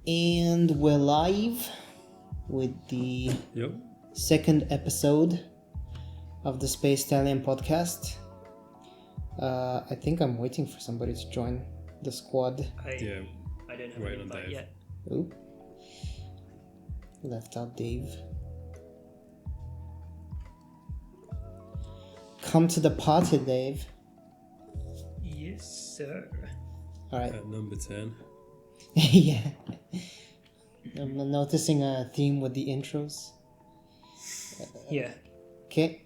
And we're live with the second episode of the Space Stallion podcast. I think I'm waiting for somebody to join the squad. I don't have an invite yet. Oop. Left out Dave. Come to the party, Dave. Yes, sir. Alright. At number 10. Yeah. I'm noticing a theme with the intros. Yeah. Okay.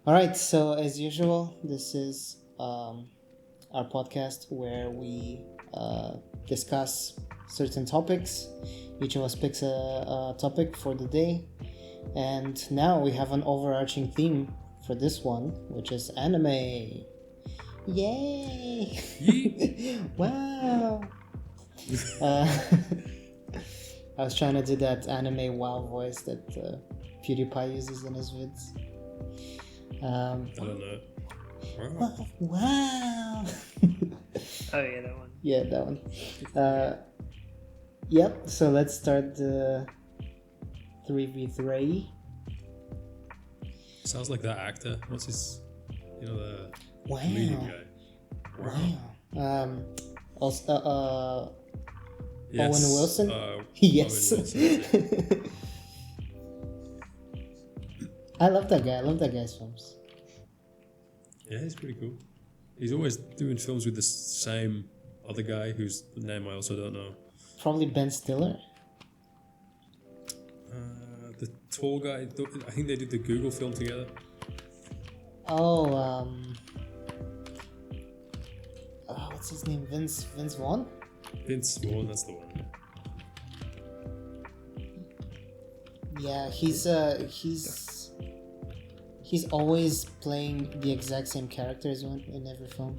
Alright, so as usual, this is our podcast where we discuss certain topics. Each of us picks a topic for the day. And now we have an overarching theme for this one, which is anime. Yay! Wow! I was trying to do that anime wow voice that PewDiePie uses in his vids. I don't know. Wow! Oh yeah, that one. Yeah, that one. Yep, so let's start the 3v3. Sounds like that actor. What's his... the Wow. comedian guy. Wow. Also, Yes. Owen Wilson? Yes. Owen Wilson. I love that guy. I love that guy's films. Yeah, he's pretty cool. He's always doing films with the same other guy whose name I also don't know. Probably Ben Stiller. The tall guy. I think they did the Google film together. Oh, what's his name? Vince Vaughn? Vince Vaughn, that's the one. Yeah, he's always playing the exact same characters in every film.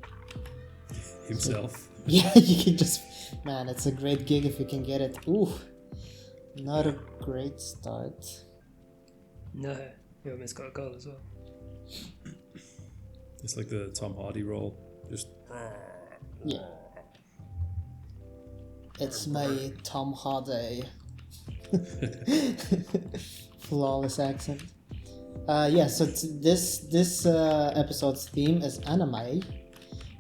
Himself. Yeah, you can just... Man, it's a great gig if you can get it. Ooh, not a great start. No, you almost got a goal as well. It's like the Tom Hardy role. Just... Yeah. It's my Tom Hardy. Flawless accent. Yeah, so this episode's theme is anime.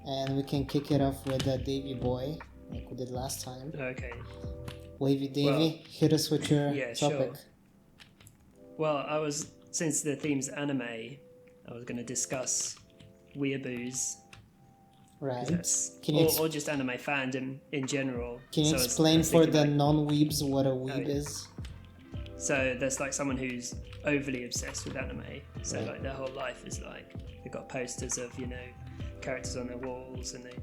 And we can kick it off with Davey Boy, like we did last time. Okay. Wavy Davey, hit us with your topic. Sure. Well, since the theme's anime, I was going to discuss Weeaboos. Right. Or just anime fandom in general. Can you explain for the non-weebs what a weeb is? So there's like someone who's overly obsessed with anime. So like their whole life is like they've got posters of, characters on their walls and they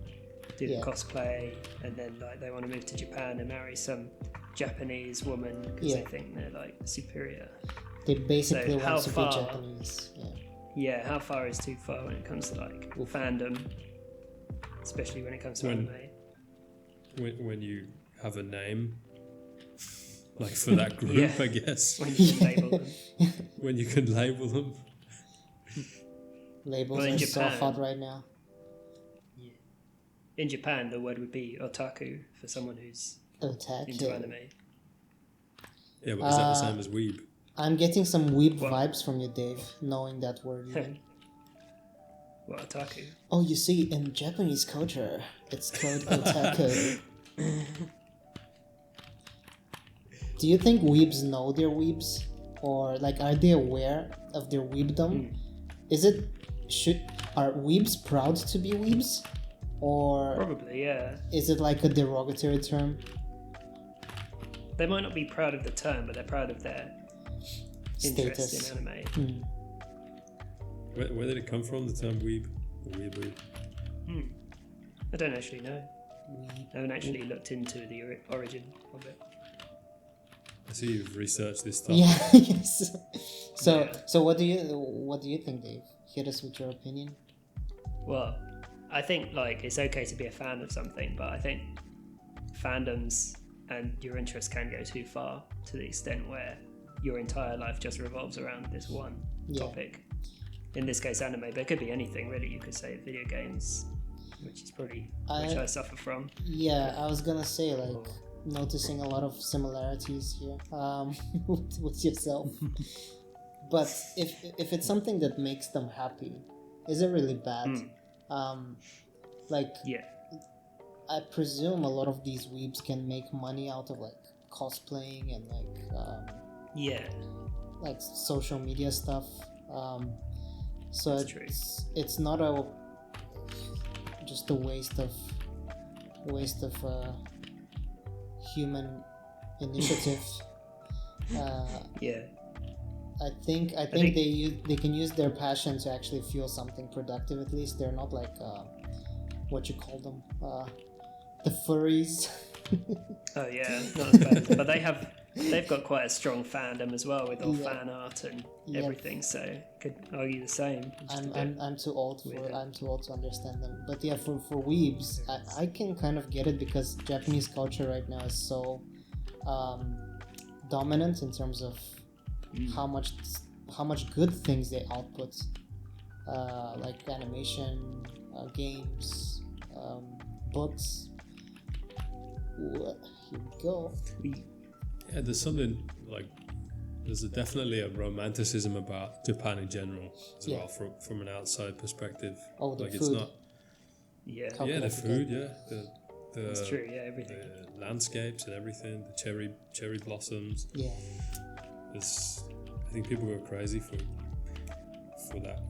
do the cosplay, and then like they want to move to Japan and marry some Japanese woman because they think they're like superior. They basically want to be Japanese. Yeah, how far is too far when it comes to like fandom, especially when it comes to anime? When you have a name, like for that group, I guess. When you can label them. When you can label them. Labels are so hot right now. Yeah. In Japan, the word would be otaku for someone who's into anime. Yeah, but is that the same as weeb? I'm getting some weeb vibes from you, Dave, knowing that word. What, otaku? Oh, you see, in Japanese culture, it's called otaku. Do you think weebs know they're weebs? Or, like, are they aware of their weebdom? Are weebs proud to be weebs? Or... Probably, yeah. Is it like a derogatory term? They might not be proud of the term, but they're proud of their interest in anime. Where did it come from, the term weeb? Or weeaboo? I don't actually know. I haven't actually looked into the origin of it. I see you've researched this stuff. Yeah, yes. So what do you think, Dave? Hit us with your opinion. Well, I think like it's okay to be a fan of something, but I think fandoms and your interests can go too far to the extent where your entire life just revolves around this one topic. In this case, anime, but it could be anything really. You could say video games, which is probably which I suffer from. Yeah, I was gonna say like noticing a lot of similarities here with yourself. But if it's something that makes them happy, is it really bad? Like, Yeah. I presume a lot of these weebs can make money out of like cosplaying and Yeah. like social media stuff. So That's true. it's not just a waste of human initiative. Yeah. I think they can use their passion to actually fuel something productive. At least they're not like what you call them, the furries. Oh yeah, not as bad. But they've got quite a strong fandom as well with all fan art and everything. So could argue the same. I'm too old to understand them. But yeah, for weebs, I can kind of get it because Japanese culture right now is so dominant in terms of how much good things they output, like animation, games, books. Here we go. Yeah, there's something like definitely a romanticism about Japan in general as well from an outside perspective. Oh, the like food. It's not. Yeah. Yeah, the food. Yeah, That's true. Yeah, everything. The landscapes and everything. The cherry blossoms. Yeah. I think people go crazy for that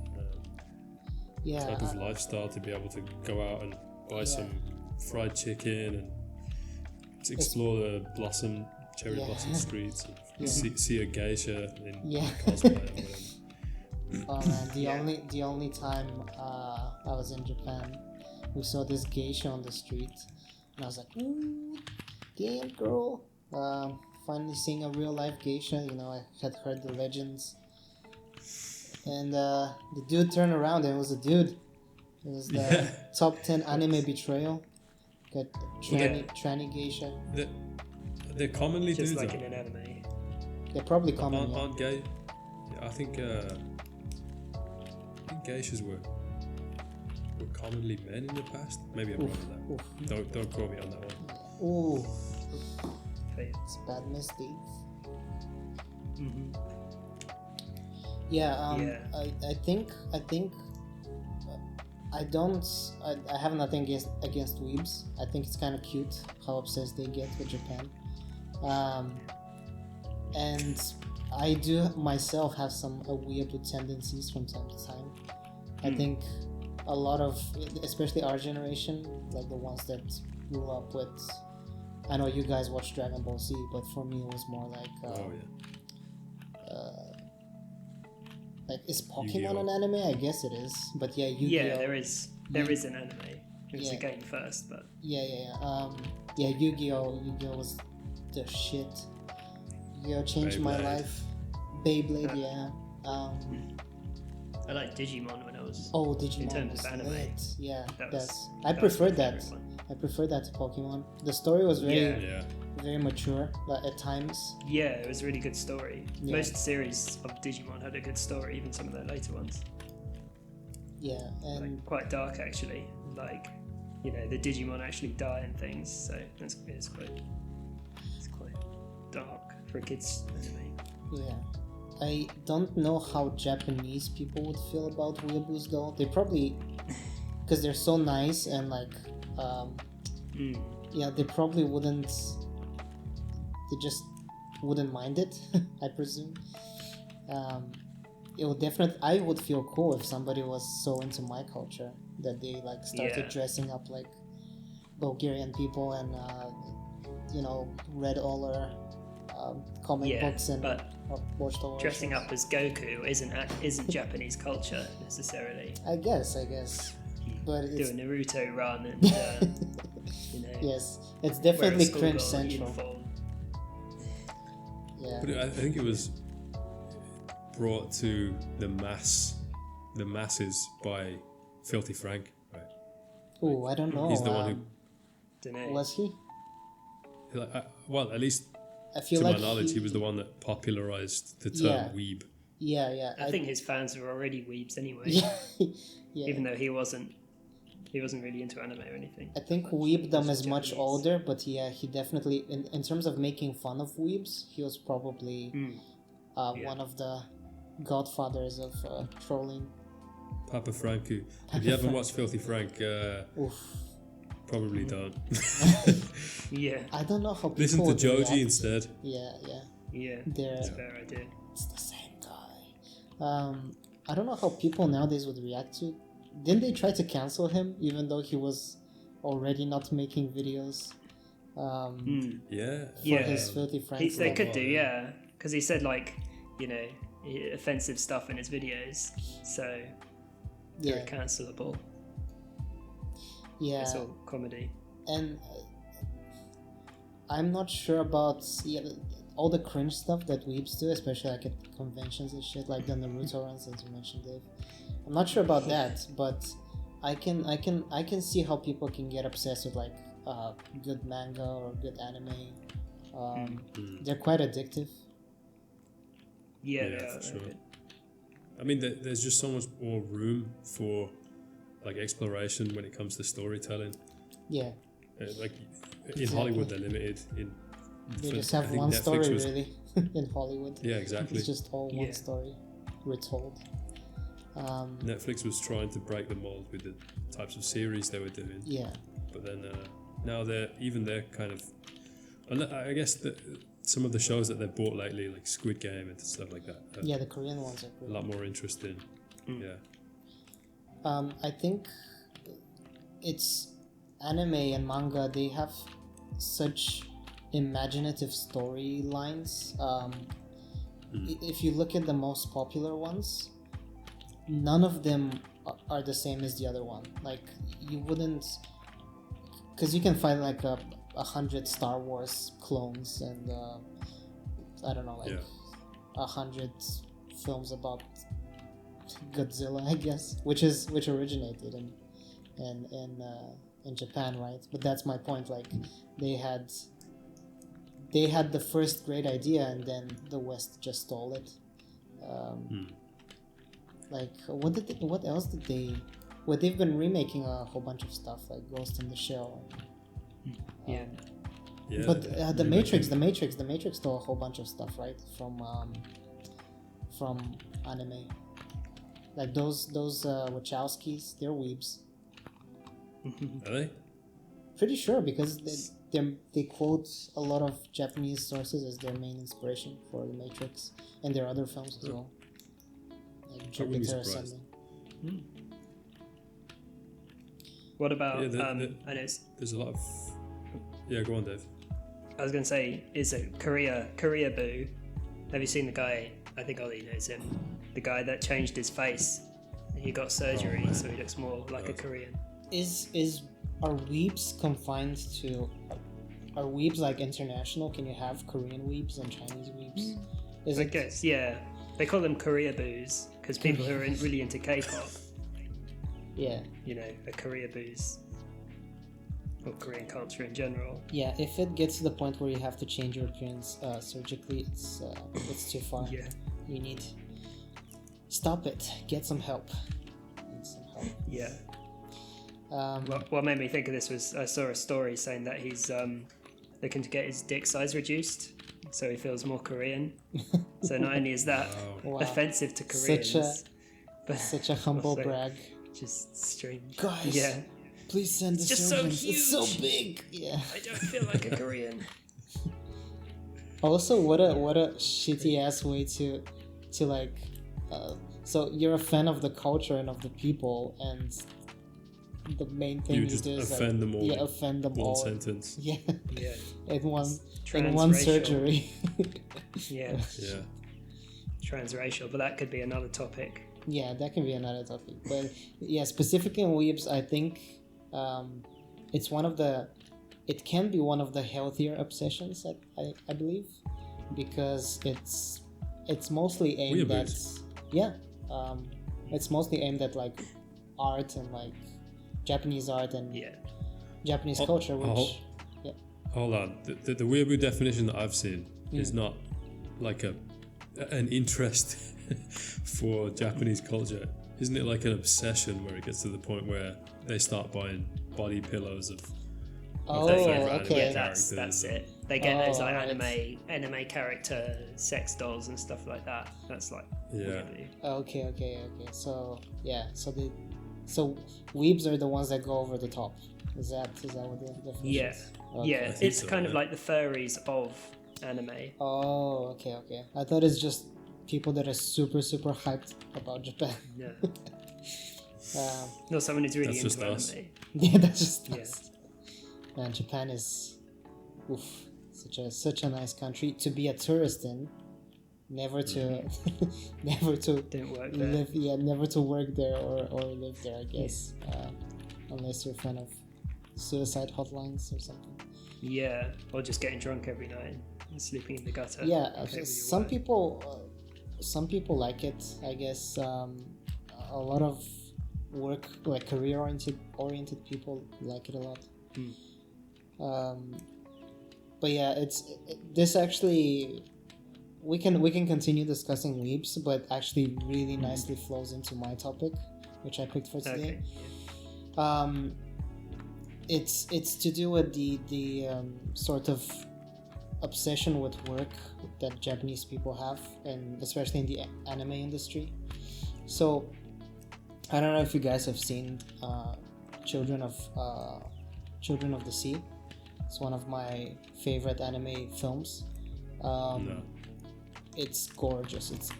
type of lifestyle, to be able to go out and buy some fried chicken and to explore the cherry blossom streets and see a geisha in cosplay or whatever. Oh man, the only time I was in Japan, we saw this geisha on the street, and I was like, ooh, damn girl. Finally seeing a real life geisha. You know, I had heard the legends, and the dude turned around and it was a dude. It was the top 10 anime betrayal. Got tranny geisha. They're commonly just dudes, like in an anime. They're probably common. Aren't gay? Yeah, I think geishas were commonly men in the past. Maybe I'm wrong on that. Don't quote me on that one. Ooh. It's bad mistake. Mm-hmm. I think I have nothing against weebs. I think it's kind of cute how obsessed they get with Japan. And I do myself have some weeaboo tendencies from time to time. I think a lot of, especially our generation, like the ones that grew up with, I know you guys watch Dragon Ball Z, but for me it was more like like, is Pokemon Yu-Gi-Oh! an anime? I guess it is, but yeah, Yu-Gi-Oh! Yeah, there is an anime. It was a game first, but Yu-Gi-Oh! Yu-Gi-Oh! Was the shit. Yu-Gi-Oh! Changed my life. Beyblade, I liked Digimon when I was. Oh, Digimon in terms was of anime. lit. Yeah, I preferred that. I preferred that to Pokemon. The story was very mature, but at times. Yeah, it was a really good story. Yeah. Most series of Digimon had a good story, even some of the later ones. Yeah, and like, quite dark actually. Like, you know, the Digimon actually die and things, so it's quite dark for a kids anime. yeah. I don't know how Japanese people would feel about Weeaboos though. They probably, because they're so nice and like, they probably wouldn't. They just wouldn't mind it, I presume. It would definitely. I would feel cool if somebody was so into my culture that they like started dressing up like Bulgarian people and read all our comic books and watched all. Dressing up as Goku isn't Japanese culture necessarily. I guess. But do a Naruto run and yes, it's definitely cringe central. Uniform. Yeah. But I think it was brought to the masses by Filthy Frank, right? Oh, I don't know. He's the one who. Dunno. Was he? Well, at least I feel to like my knowledge, he was the one that popularized the term weeb. Yeah. I think his fans were already weebs anyway. Yeah. Even though he wasn't He wasn't really into anime or anything. I think weebdom is much older, but yeah, he definitely, in terms of making fun of weebs, he was probably one of the godfathers of trolling. Papa Franku. If you haven't watched Filthy Frank, probably don't. Yeah. I don't know how people listen to would Joji react. instead. Yeah. That's a fair idea. It's the same guy. I don't know how people nowadays would react to. Didn't they try to cancel him even though he was already not making videos? For his Filthy Frank. They could do, yeah, because he said like, you know, offensive stuff in his videos, so they're cancelable. Yeah, it's all comedy. And I'm not sure about all the cringe stuff that weebs do, especially like at conventions and shit, like the Naruto runs, as you mentioned, Dave. I'm not sure about that, but I can see how people can get obsessed with like good manga or good anime. They're quite addictive. Yeah, for sure. I mean, there's just so much more room for like exploration when it comes to storytelling. Yeah. Like in Hollywood, they're limited. They just have one story really in Hollywood. Yeah, exactly. It's just all one story retold. Netflix was trying to break the mold with the types of series they were doing. Yeah. But then now they're kind of, I guess some of the shows that they've bought lately, like Squid Game and stuff like that. The Korean ones are great. A lot more interesting. Yeah. I think it's anime and manga. They have such imaginative storylines. If you look at the most popular ones, none of them are the same as the other one. Like you wouldn't, because you can find like 100 Star Wars clones and I don't know, like 100 films about Godzilla, I guess, which originated in Japan, right? But that's my point. Like they had the first great idea, and then the West just stole it. Like what else did they? Well, they've been remaking a whole bunch of stuff like Ghost in the Shell. But the Matrix stole a whole bunch of stuff, right? From anime. Like those Wachowskis, they're weebs. Are they? Pretty sure, because they quote a lot of Japanese sources as their main inspiration for the Matrix and their other films as well. Like Jupiter Ascending. What about I know there's a lot of go on, Dave. I was going to say, is a Weeaboo. Have you seen the guy? I think Ollie knows him. The guy that changed his face. He got surgery, so he looks more like a Korean. Are weebs confined to? Are weebs like international? Can you have Korean weebs and Chinese weebs? I guess, yeah. They call them Weeaboos because people who are really into K-pop. Yeah. You know, a Weeaboos. Or Korean culture in general. Yeah, if it gets to the point where you have to change your appearance surgically, it's too far. Yeah. You need... Stop it. Get some help. Yeah. What made me think of this was I saw a story saying that he's looking to get his dick size reduced so he feels more Korean. So not only is that offensive to Koreans, but such a humble brag. Just strange. Guys, please send the surgeons. So huge. It's so big. Yeah. I don't feel like a Korean. Also, what a shitty ass way to like. So you're a fan of the culture and of the people, and the main thing you do is offend them all. Yeah, offend them all. One sentence. Yeah. Yeah. in one surgery. Yeah. Transracial, but that could be another topic. Yeah, that can be another topic. But yeah, specifically in weebs, I think it's it can be one of the healthier obsessions, I believe, because it's mostly aimed Weeaboos. at it's mostly aimed at like art and like Japanese art and Japanese culture, which hold on, the Weeaboo definition that I've seen is not like an interest for Japanese culture. Isn't it like an obsession where it gets to the point where they start buying body pillows of Oh, their favorite okay. anime that's characters. it. They get those like right. anime character sex dolls and stuff like that. That's like Yeah. Weeaboo. Okay. So yeah, so weebs are the ones that go over the top. Is that what the definition Yeah. is? Okay. Yeah, think it's so, kind of yeah. like the furries of anime. Oh, okay. I thought it's just people that are super hyped about Japan. No, Um, not someone who's really That's into just us. anime. yeah, that's just Yeah. us. Man, Japan is, such a nice country to be a tourist in. Never to, never to Don't work there. live. Yeah, never to work there or live there. I guess, unless you're a fan of suicide hotlines or something. Yeah, or just getting drunk every night and sleeping in the gutter. Yeah, Playing with your some wife. people like it. I guess a lot of work, like career oriented people like it a lot. But yeah, this actually we can continue discussing weebs, but actually really nicely flows into my topic, which I picked for today. Okay. It's to do with the sort of obsession with work that Japanese people have, and especially in the anime industry. So I don't know if you guys have seen Children of the Sea. It's one of my favorite anime films. No. It's gorgeous. It's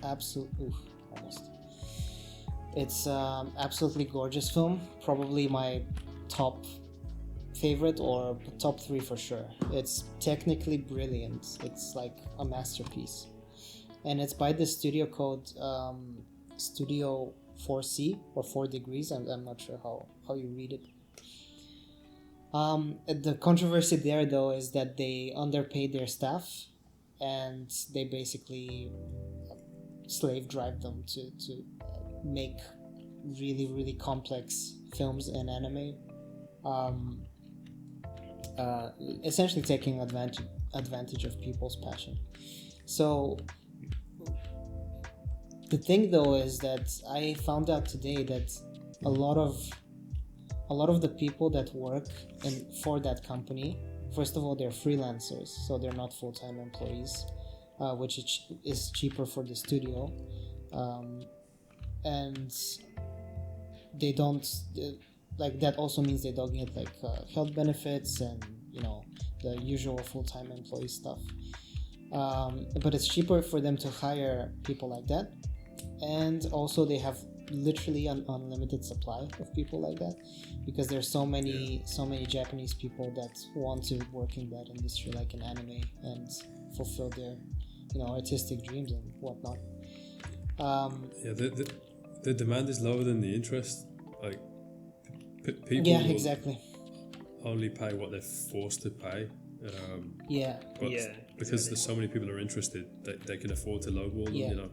It's absolutely gorgeous film. Probably my top favorite or top 3 for sure. It's technically brilliant. It's like a masterpiece, and it's by the studio called Studio 4C or 4 Degrees. I'm not sure how you read it. The controversy there though is that they underpaid their staff, and they basically slave drive them to make really complex films and anime. Essentially taking advantage of people's passion. So the thing though is that I found out today that a lot of the people that work for that company, first of all, they're freelancers, so they're not full-time employees, which is cheaper for the studio, and they don't like that. Also means they don't get like health benefits and the usual full-time employee stuff. But it's cheaper for them to hire people like that, and also they have literally an unlimited supply of people like that, because there's so many Japanese people that want to work in that industry, like in anime, and fulfill their artistic dreams and whatnot. The demand is lower than the interest. Like people Yeah, will exactly. only pay what they're forced to pay. Yeah, But Yeah, because there's so many people are interested, they can afford to lowball them. Yeah.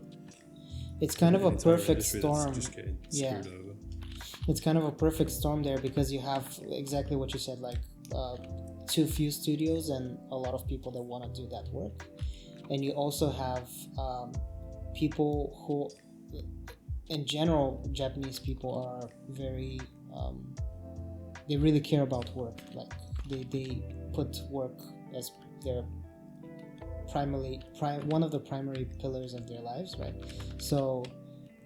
It's kind of The a entire perfect industry that's storm. just getting Yeah. screwed over. It's kind of a perfect storm there, because you have exactly what you said, like too few studios and a lot of people that want to do that work, and you also have people who, in general, Japanese people are very they really care about work. Like they put work as their one of the primary pillars of their lives, right? So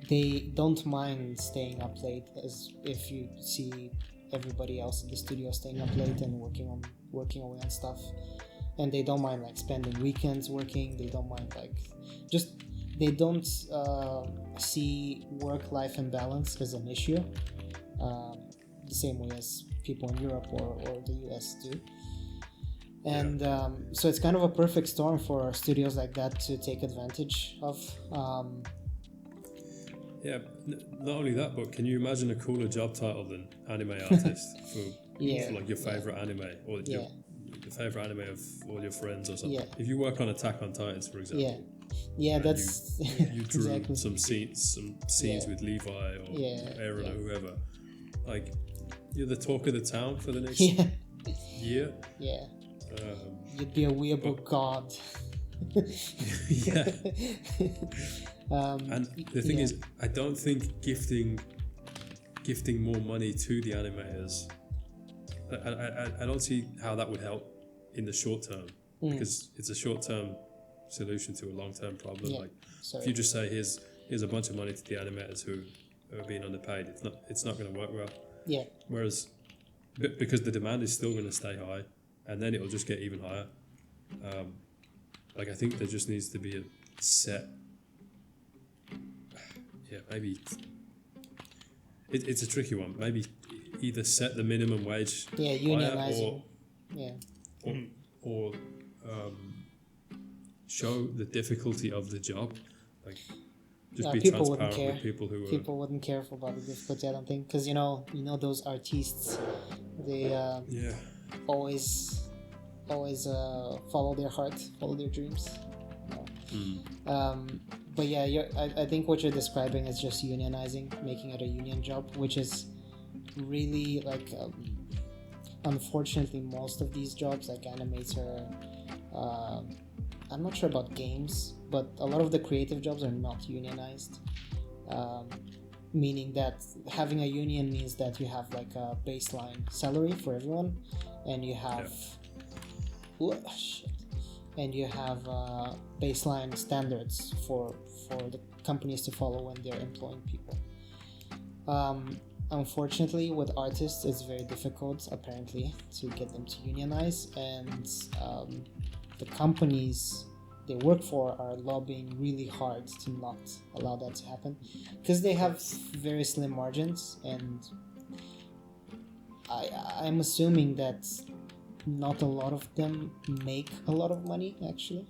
they don't mind staying up late, as if you see everybody else in the studio staying up late and working away on stuff, and they don't mind like spending weekends working. They don't mind they don't see work-life imbalance as an issue, the same way as people in Europe or the US do. And so it's kind of a perfect storm for studios like that to take advantage of. Not only that, but can you imagine a cooler job title than anime artist for like your favorite anime, or your favorite anime of all your friends or something? If you work on Attack on Titans, for example, that's you drew exactly. some scenes with Levi or Aaron or whoever. Like, you're the talk of the town for the next year. You'd be a Weeaboo god. And the thing is, I don't think gifting gifting more money to the animators, I don't see how that would help in the short term, because it's a short term solution to a long term problem. Yeah. Like if you just say here's a bunch of money to the animators who are being underpaid, it's not going to work well. Yeah. Whereas because the demand is still going to stay high, and then it'll just get even higher. Like I think there just needs to be a set. Yeah, maybe it's a tricky one. Maybe either set the minimum wage. Yeah, unionizing. Or show the difficulty of the job. Like just be people wouldn't transparent care. with people who People wouldn't care about the difficulty. I don't think, because you know those artists, they always follow their heart, follow their dreams. But yeah, I think what you're describing is just unionizing, making it a union job, which is really like unfortunately most of these jobs, like animator, I'm not sure about games, but a lot of the creative jobs are not unionized, meaning that having a union means that you have like a baseline salary for everyone, and you have and you have baseline standards for the companies to follow when they're employing people. Unfortunately, with artists, it's very difficult, apparently, to get them to unionize, and the companies they work for are lobbying really hard to not allow that to happen, because they have very slim margins, and I'm assuming that not a lot of them make a lot of money, actually.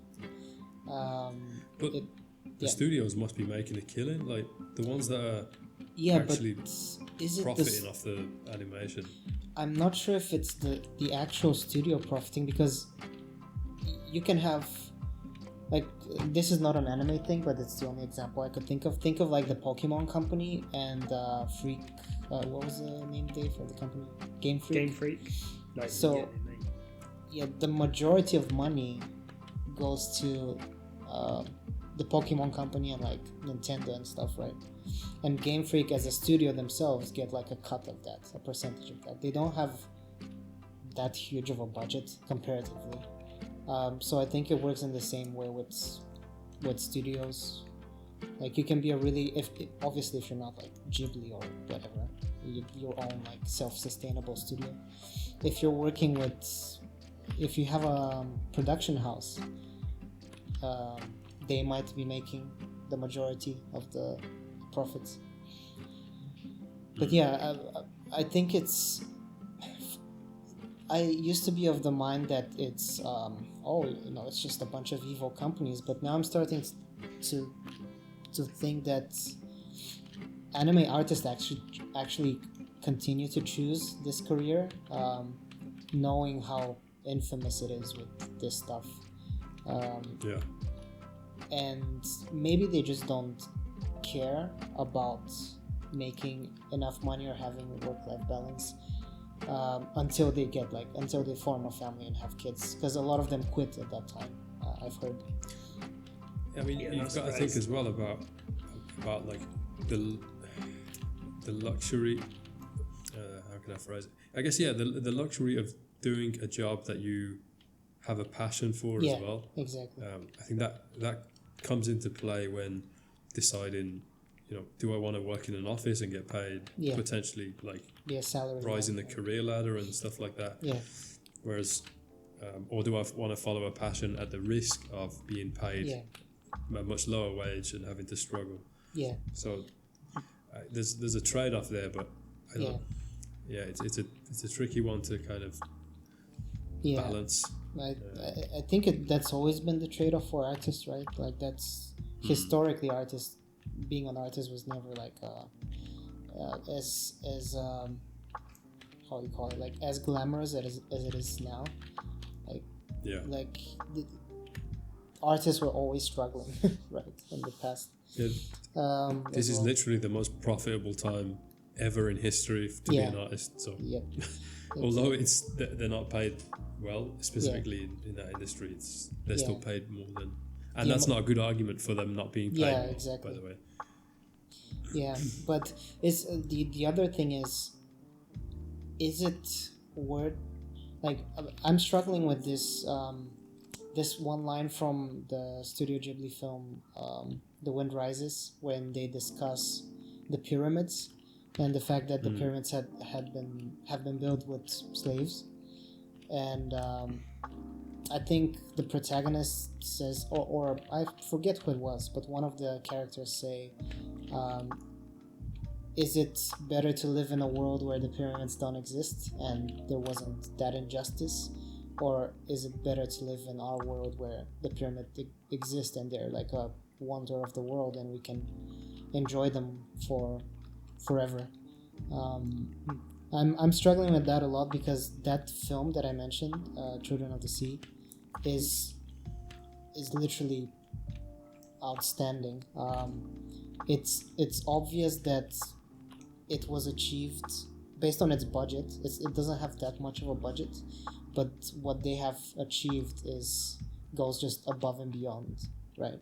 But the studios must be making a killing, like the ones that are actually is it profiting off the animation. I'm not sure if it's the actual studio profiting, because you can have, like, this is not an anime thing, but it's the only example I could think of. Think of like the Pokemon company and Freak. What was the name, Dave, for the company? Game Freak. Like, so yeah, the majority of money goes to the Pokemon company and like Nintendo and stuff, right? And Game Freak as a studio themselves get like a cut of that, a percentage of that. They don't have that huge of a budget comparatively. So I think it works in the same way with studios. Like you can be obviously if you're not like Ghibli or whatever, your own like self-sustainable studio. If you're working if you have a production house, they might be making the majority of the profits. But yeah, I think I used to be of the mind that it's it's just a bunch of evil companies, but now I'm starting to think that anime artists actually continue to choose this career, knowing how infamous it is with this stuff. And maybe they just don't care about making enough money or having work-life balance until they form a family and have kids, because a lot of them quit at that time. I've heard. I mean, you've got to think as well about like the luxury. How can I phrase it? I guess the luxury of doing a job that you have a passion for as well. Exactly. I think that comes into play when deciding, do I want to work in an office and get paid potentially like salary, rise in the career ladder and stuff like that. Yeah. Whereas, or do I want to follow a passion at the risk of being paid a much lower wage and having to struggle? Yeah. So there's a trade-off there, but I don't. Yeah, it's a tricky one to kind of balance. I think that's always been the trade-off for artists, right? Like that's historically being an artist was never like as how you call it, like as glamorous as it is now. Like the artists were always struggling, right, in the past. Yeah. This is literally the most profitable time ever in history to be an artist. So although they're not paid well, specifically in that industry, they're still paid more than, and that's not a good argument for them not being paid. Exactly. By the way. Yeah, but is the other thing is it worth, like, I'm struggling with this one line from the Studio Ghibli film, The Wind Rises, when they discuss the pyramids and the fact that the pyramids have been built with slaves, and I think the protagonist says, or I forget who it was, but one of the characters say, is it better to live in a world where the pyramids don't exist and there wasn't that injustice, or is it better to live in our world where the pyramids exist and they're like a wonder of the world and we can enjoy them for forever? I'm struggling with that a lot, because that film that I mentioned, Children of the Sea, is literally outstanding. It's obvious that it was achieved based on its budget. It doesn't have that much of a budget, but what they have achieved goes just above and beyond, right?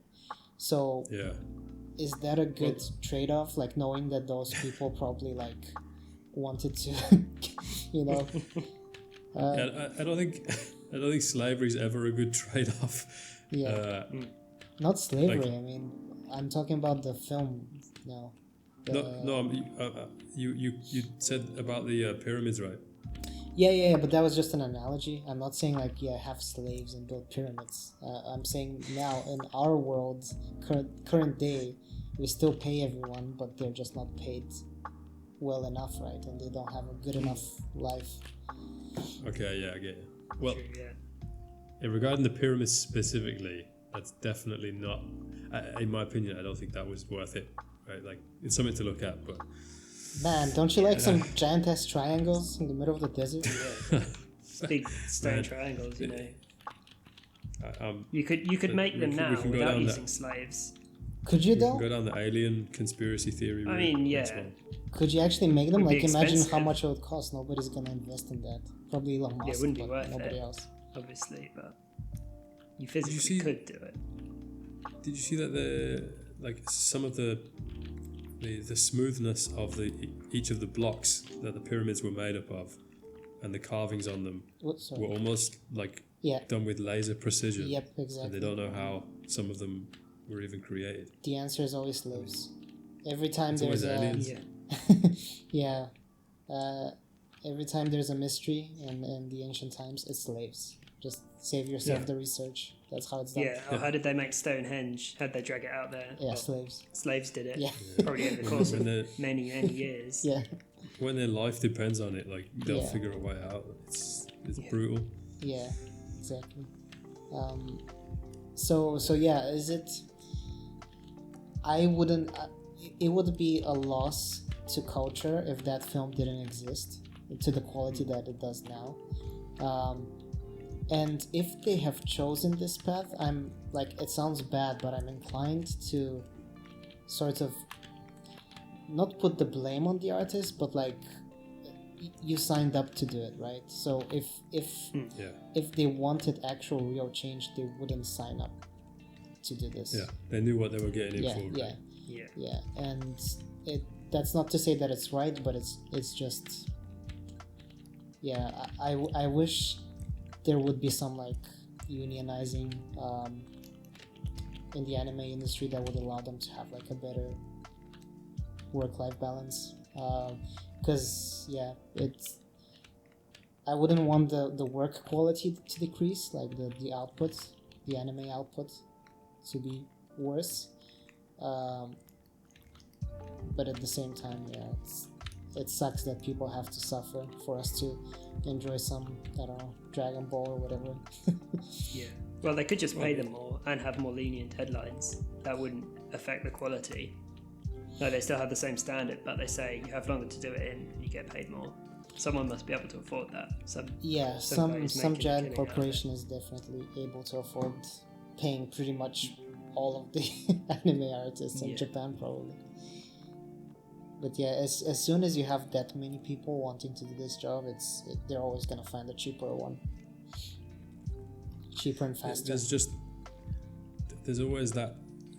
So Yeah. is that a good trade-off, like knowing that those people probably like wanted to Yeah, I don't think slavery is ever a good trade-off. Not slavery, I mean, I'm talking about the film now. You said about the pyramids, right? Yeah, but that was just an analogy. I'm not saying like have slaves and build pyramids. I'm saying now in our world, current day, we still pay everyone, but they're just not paid well enough, right? And they don't have a good enough life. Okay, yeah, I get it. Well, regarding the pyramids specifically, that's definitely not, in my opinion, I don't think that was worth it, right? Like, it's something to look at, but... Man, don't you like some giant-ass triangles in the middle of the desert? Yeah. Big stone triangles, you know. You could make them now without using slaves. Could you though? We can go down the alien conspiracy theory route. I mean, yeah. Could you actually make them? Like, imagine how much it would cost. Nobody's gonna invest in that. Probably Elon Musk, it wouldn't be worth nobody it, else. Obviously, but you physically could do it. Did you see that some of the smoothness of each of the blocks that the pyramids were made up of, and the carvings on them were almost like done with laser precision. Yep, exactly. And they don't know how some of them were even created. The answer is always slaves. Every time there's aliens. Every time there's a mystery in the ancient times, it's slaves. Just save yourself the research. That's how it's done. Yeah. How did they make Stonehenge? How'd they drag it out there? Yeah, slaves. Slaves did it. Yeah. Probably over the course of many years. Yeah. When their life depends on it, like they'll figure a way out. It's brutal. Yeah, exactly. So yeah, is it? I wouldn't. It would be a loss to culture if that film didn't exist to the quality that it does now. And if they have chosen this path, I'm like, it sounds bad, but I'm inclined to sort of not put the blame on the artist, but like, you signed up to do it, right? So if they wanted actual real change, they wouldn't sign up to do this. Yeah, they knew what they were getting in for. Right? Yeah, and that's not to say that it's right, but it's just, I wish there would be some like unionizing in the anime industry that would allow them to have like a better work-life balance. Because I wouldn't want the work quality to decrease, like the output, the anime output, to be worse. But at the same time, it sucks that people have to suffer for us to enjoy some, I don't know, Dragon Ball or whatever. Yeah. Well, they could just pay them more and have more lenient headlines. That wouldn't affect the quality. No, they still have the same standard, but they say you have longer to do it in and you get paid more. Someone must be able to afford that. Some giant corporation is definitely able to afford paying pretty much all of the anime artists in Japan, probably. But as soon as you have that many people wanting to do this job, they're always gonna find a cheaper one, cheaper and faster. There's always that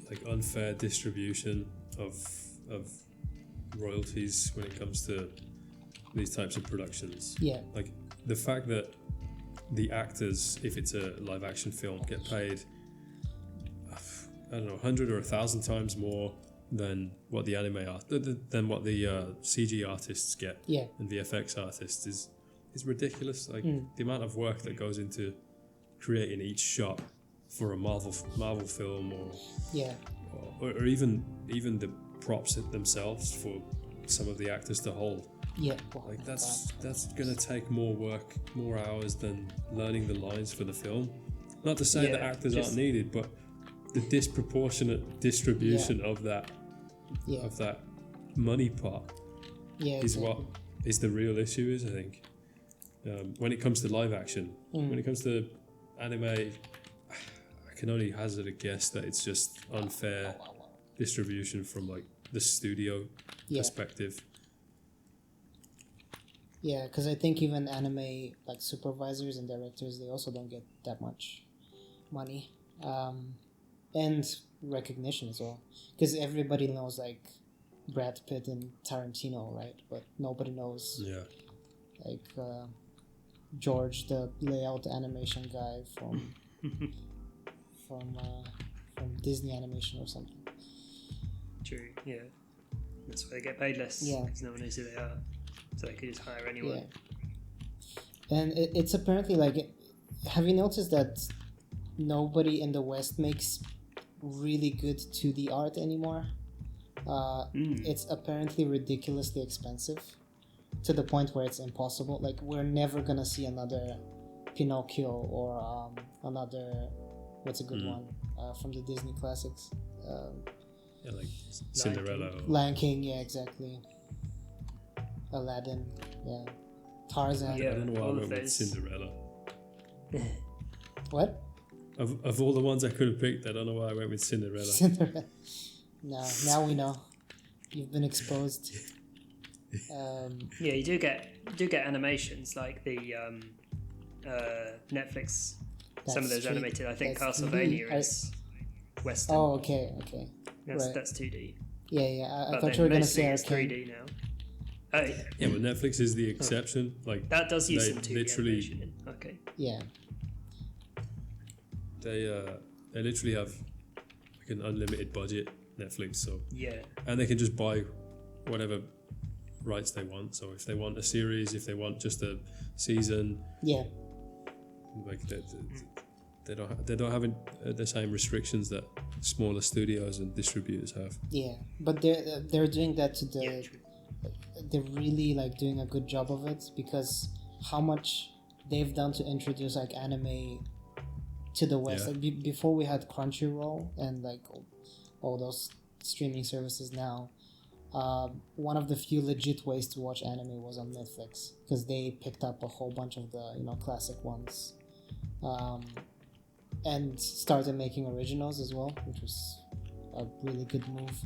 like unfair distribution of of royalties when it comes to these types of productions. Yeah. Like the fact that the actors, if it's a live action film, get paid, I don't know, 100 or 1,000 times more than what the anime art, than what the CG artists get, and VFX artists is ridiculous. Like the amount of work that goes into creating each shot for a Marvel film, or even the props themselves for some of the actors to hold. Yeah, like that's gonna take more work, more hours than learning the lines for the film. Not to say that actors aren't needed, but the disproportionate distribution of that money pot is what is the real issue. Is I think when it comes to live action, when it comes to anime, I can only hazard a guess that it's just unfair distribution from like the studio perspective. Yeah, because I think even anime like supervisors and directors, they also don't get that much money and recognition as well. Because everybody knows like Brad Pitt and Tarantino, right? But nobody knows like George, the layout animation guy from Disney Animation or something. True. Yeah, that's why they get paid less. Yeah, because no one knows who they are. So they could just hire anyone. Yeah. And it's apparently like, have you noticed that nobody in the West makes really good 2D art anymore? It's apparently ridiculously expensive to the point where it's impossible. Like, we're never gonna see another Pinocchio or another, what's a good one from the Disney classics? Like Cinderella. Lion King, yeah, exactly. Aladdin, Tarzan. Yeah, I don't know why I went with Cinderella. What? Of all the ones I could have picked, I don't know why I went with Cinderella. Cinderella. No, now we know. You've been exposed. Yeah, you do get animations like the Netflix. Some of those animated. I think Castlevania is Western. Oh, okay. That's 2D. Yeah. I thought you were gonna say it's 3D now. Oh, yeah, but Netflix is the exception. Like that does use some 2D animation. Okay. Yeah. They literally have like an unlimited budget, Netflix. So and they can just buy whatever rights they want. So if they want a series, if they want just a season, like they don't have the same restrictions that smaller studios and distributors have. Yeah, but they're doing that to the. They're really like doing a good job of it, because how much they've done to introduce like anime to the West. Like before we had Crunchyroll and like all those streaming services now. One of the few legit ways to watch anime was on Netflix, because they picked up a whole bunch of the classic ones, and started making originals as well, which was a really good move,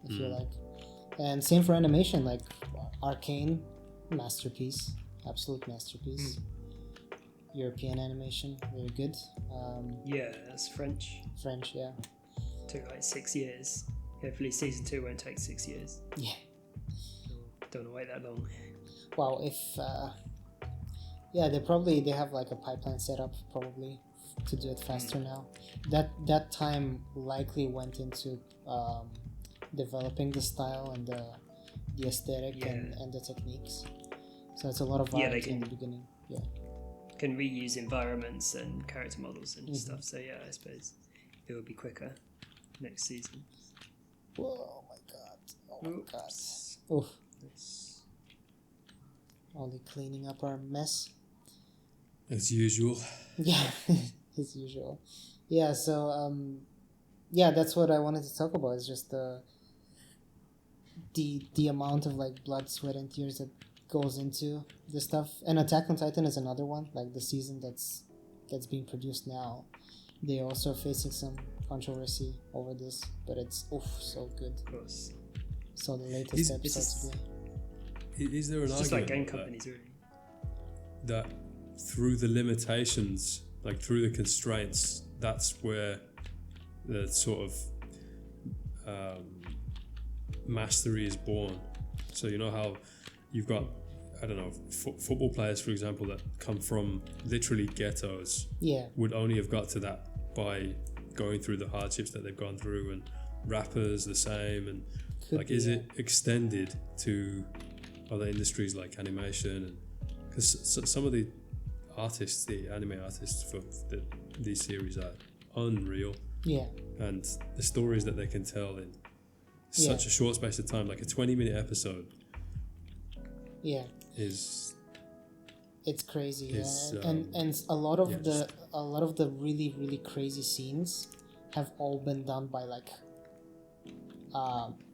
I feel like. And same for animation, like Arcane, masterpiece, absolute masterpiece. European animation, very good. That's French. French, yeah. Took like 6 years. Hopefully season 2 won't take 6 years. Yeah. Don't want to wait that long. Wow, if they have like a pipeline set up probably to do it faster now. That time likely went into developing the style and the aesthetic and the techniques. So it's a lot of variety in the beginning. Yeah. Can reuse environments and character models and stuff. So I suppose it will be quicker next season. Whoa, oh my god. Oof. Only cleaning up our mess. As usual. Yeah, as usual. Yeah, so that's what I wanted to talk about, is just the amount of like blood, sweat and tears that goes into this stuff. And Attack on Titan is another one, like the season that's being produced now. They also are facing some controversy over this, but it's so good. Of course. So the latest episode today. Is there an argument? Just like game companies, really. That through the limitations, like through the constraints, that's where the sort of mastery is born. So you know how you've got, I don't know, football players, for example, that come from literally ghettos, would only have got to that by going through the hardships that they've gone through, and rappers the same, and is it extended to other industries like animation? And because some of the artists, the anime artists for these series are unreal, and the stories that they can tell in such a short space of time, like a 20-minute episode, is it's crazy. And a lot of the really, really crazy scenes have all been done by like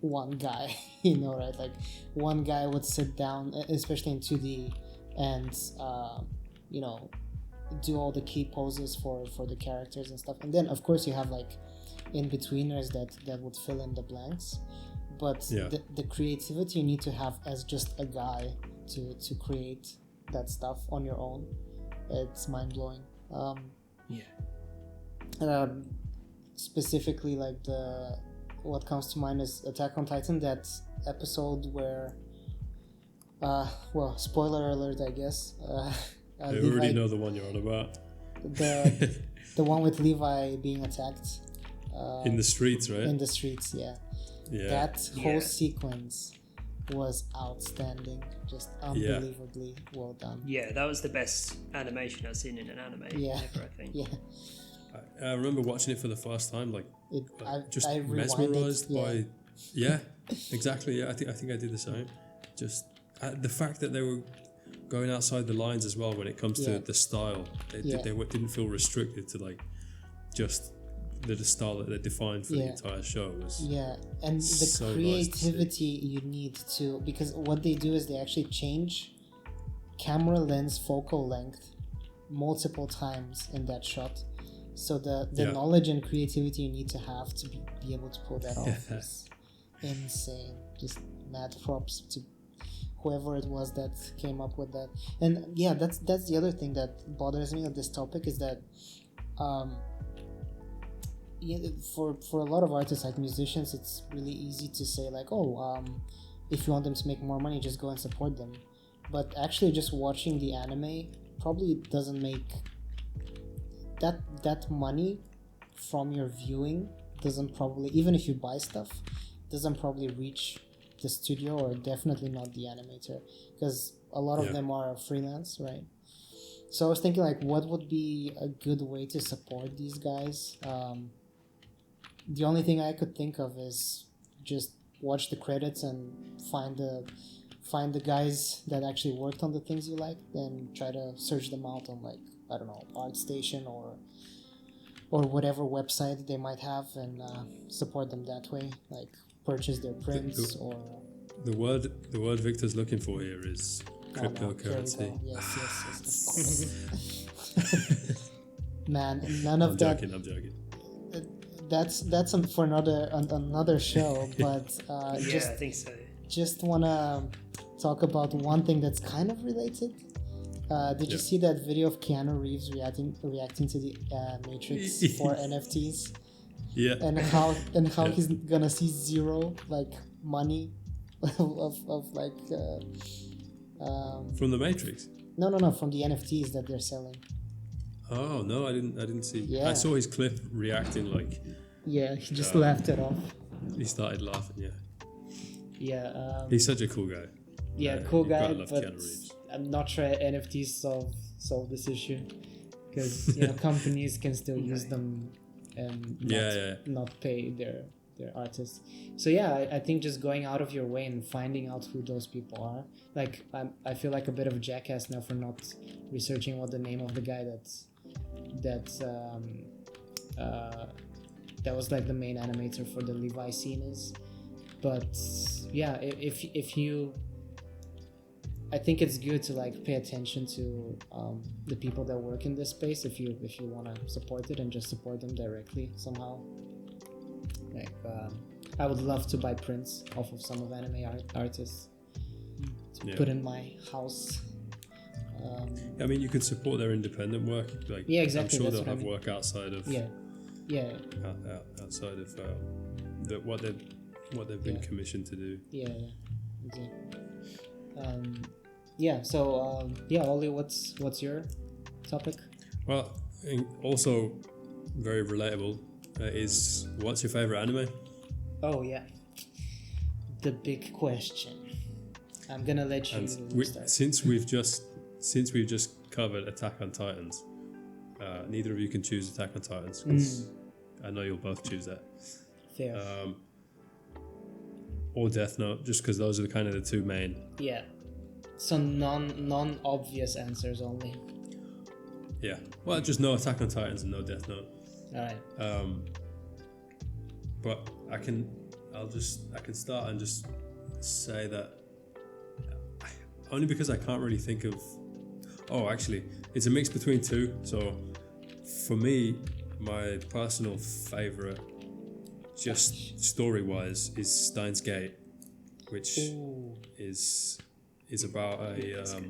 one guy, right? Like one guy would sit down, especially in 2D, and do all the key poses for the characters and stuff. And then of course you have like in-betweeners that would fill in the blanks, but the creativity you need to have as just a guy to create that stuff on your own, it's mind-blowing. Specifically, like what comes to mind is Attack on Titan, that episode where spoiler alert, I guess. I already know the one you're on about. The one with Levi being attacked in the streets, right? In the streets, that whole sequence was outstanding, just unbelievably well done. That was the best animation I've seen in an anime ever, I think. I remember watching it for the first time, I mesmerized by exactly. I think I did the same. Just the fact that they were going outside the lines as well when it comes to the style. They didn't feel restricted to like just the style that they defined for the entire show. Was and the creativity you need to, because what they do is they actually change camera lens focal length multiple times in that shot. So the knowledge and creativity you need to have to be able to pull that off is insane. Just mad props to whoever it was that came up with that. And that's the other thing that bothers me of this topic, is that for a lot of artists, like musicians, it's really easy to say like, if you want them to make more money, just go and support them. But actually just watching the anime probably doesn't make that money from your viewing, doesn't probably, even if you buy stuff, doesn't probably reach the studio, or definitely not the animator, because a lot of them are freelance, right? So I was thinking like, what would be a good way to support these guys? The only thing I could think of is just watch the credits and find the guys that actually worked on the things you like, and try to search them out on, like, I don't know, ArtStation or whatever website they might have, and support them that way, like purchase their prints. Or the word Victor's looking for here is cryptocurrency. Yes, of course. Man, none of that. I'm joking. That's for another show, but I think so. Just wanna talk about one thing that's kind of related. Did you see that video of Keanu Reeves reacting to the Matrix for NFTs? Yeah. And how he's gonna see zero like money of like from the Matrix? No, from the NFTs that they're selling. Oh no, I didn't see. Yeah. I saw his clip reacting like. Yeah, he just laughed it off. He started laughing. Yeah. Yeah. He's such a cool guy. Yeah, cool guy, but Keanu Reeves. I'm not sure NFTs solve this issue, because companies can still use them and not pay their artists. So I think just going out of your way and finding out who those people are. Like I feel like a bit of a jackass now for not researching what the name of the guy that was like the main animator for the Levi scene is. But if you, I think it's good to like pay attention to the people that work in this space if you want to support it, and just support them directly somehow. Like I would love to buy prints off of some of anime artists to put in my house. I mean, you could support their independent work. Like, exactly. I'm sure they'll have work outside of outside of what they're what they've been commissioned to do. Yeah, exactly. So Ollie, what's your topic? Well, also very relatable is, what's your favorite anime? Oh yeah, the big question. I'm gonna let you start. Since we've just covered Attack on Titans, neither of you can choose Attack on Titans, because I know you'll both choose that. Fair. Or Death Note, just because those are the kind of the two main. Yeah. So non-obvious answers only. Yeah. Well, just no Attack on Titans and no Death Note. All right. But I can start and just say that only because I can't really think of. Oh, actually, it's a mix between two. So, for me, my personal favorite, just story-wise, is Steins Gate, which is about a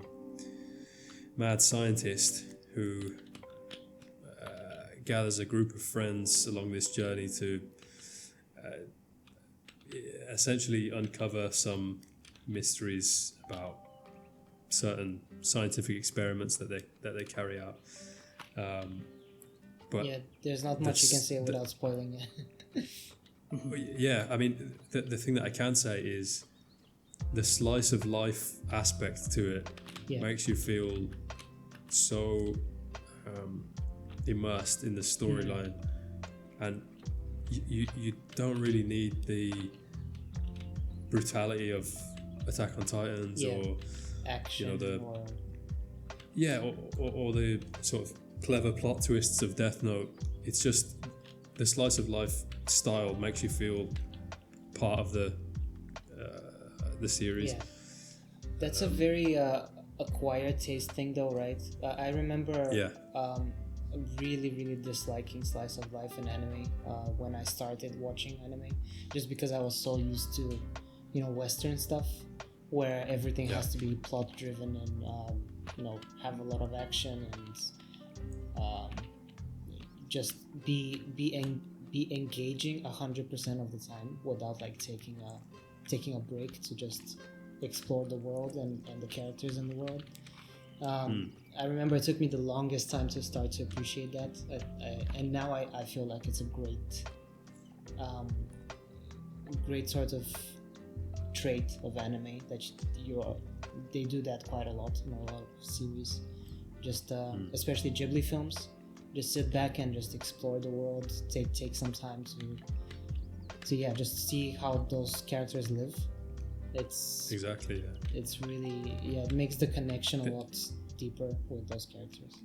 mad scientist who gathers a group of friends along this journey to essentially uncover some mysteries about certain scientific experiments that they carry out. But yeah, there's not much you can say without spoiling it. Yeah, I mean, the thing that I can say is the slice of life aspect to it makes you feel so immersed in the storyline, and you don't really need the brutality of Attack on Titans or action, or the sort of clever plot twists of Death Note. It's just the slice of life style makes you feel part of the series. Yeah, that's a very acquired taste thing, though, right? I remember really disliking slice of life in anime when I started watching anime, just because I was so used to, Western stuff where everything has to be plot driven and have a lot of action and just be engaging 100% of the time without like taking a break to just explore the world and the characters in the world. I remember it took me the longest time to start to appreciate that, and now I feel like it's a great sort of trait of anime that they do that quite a lot in a lot of series. Just especially Ghibli films, just sit back and just explore the world. Take some time to just see how those characters live. It's exactly It's really it makes the connection a lot deeper with those characters.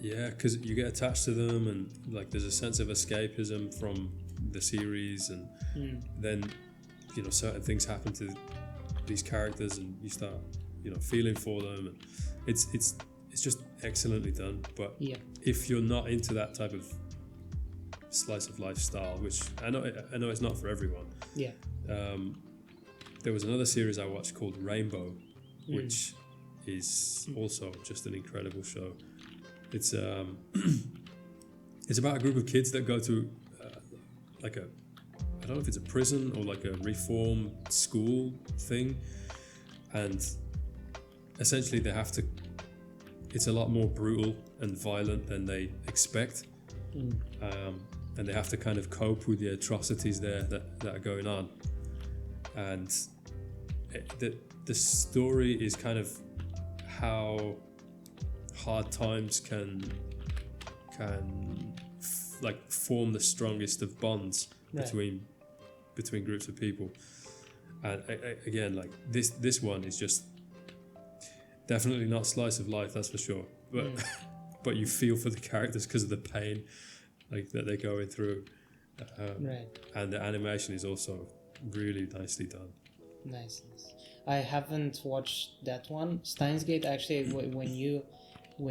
Yeah, because you get attached to them, and like there's a sense of escapism from the series, and then certain things happen to these characters, and you start feeling for them, and it's just excellently done. But if you're not into that type of slice of life style, which I know it's not for everyone. There was another series I watched called Rainbow, which is also just an incredible show. It's it's about a group of kids that go to I don't know if it's a prison or like a reform school thing, and essentially they have to. It's a lot more brutal and violent than they expect, and they have to kind of cope with the atrocities there that are going on. And the story is kind of how hard times can form the strongest of bonds between groups of people. And again, like this one is just definitely not slice of life, that's for sure. But but you feel for the characters because of the pain like that they're going through. And the animation is also really nicely done. Nice. I haven't watched that one. Steins Gate, actually, when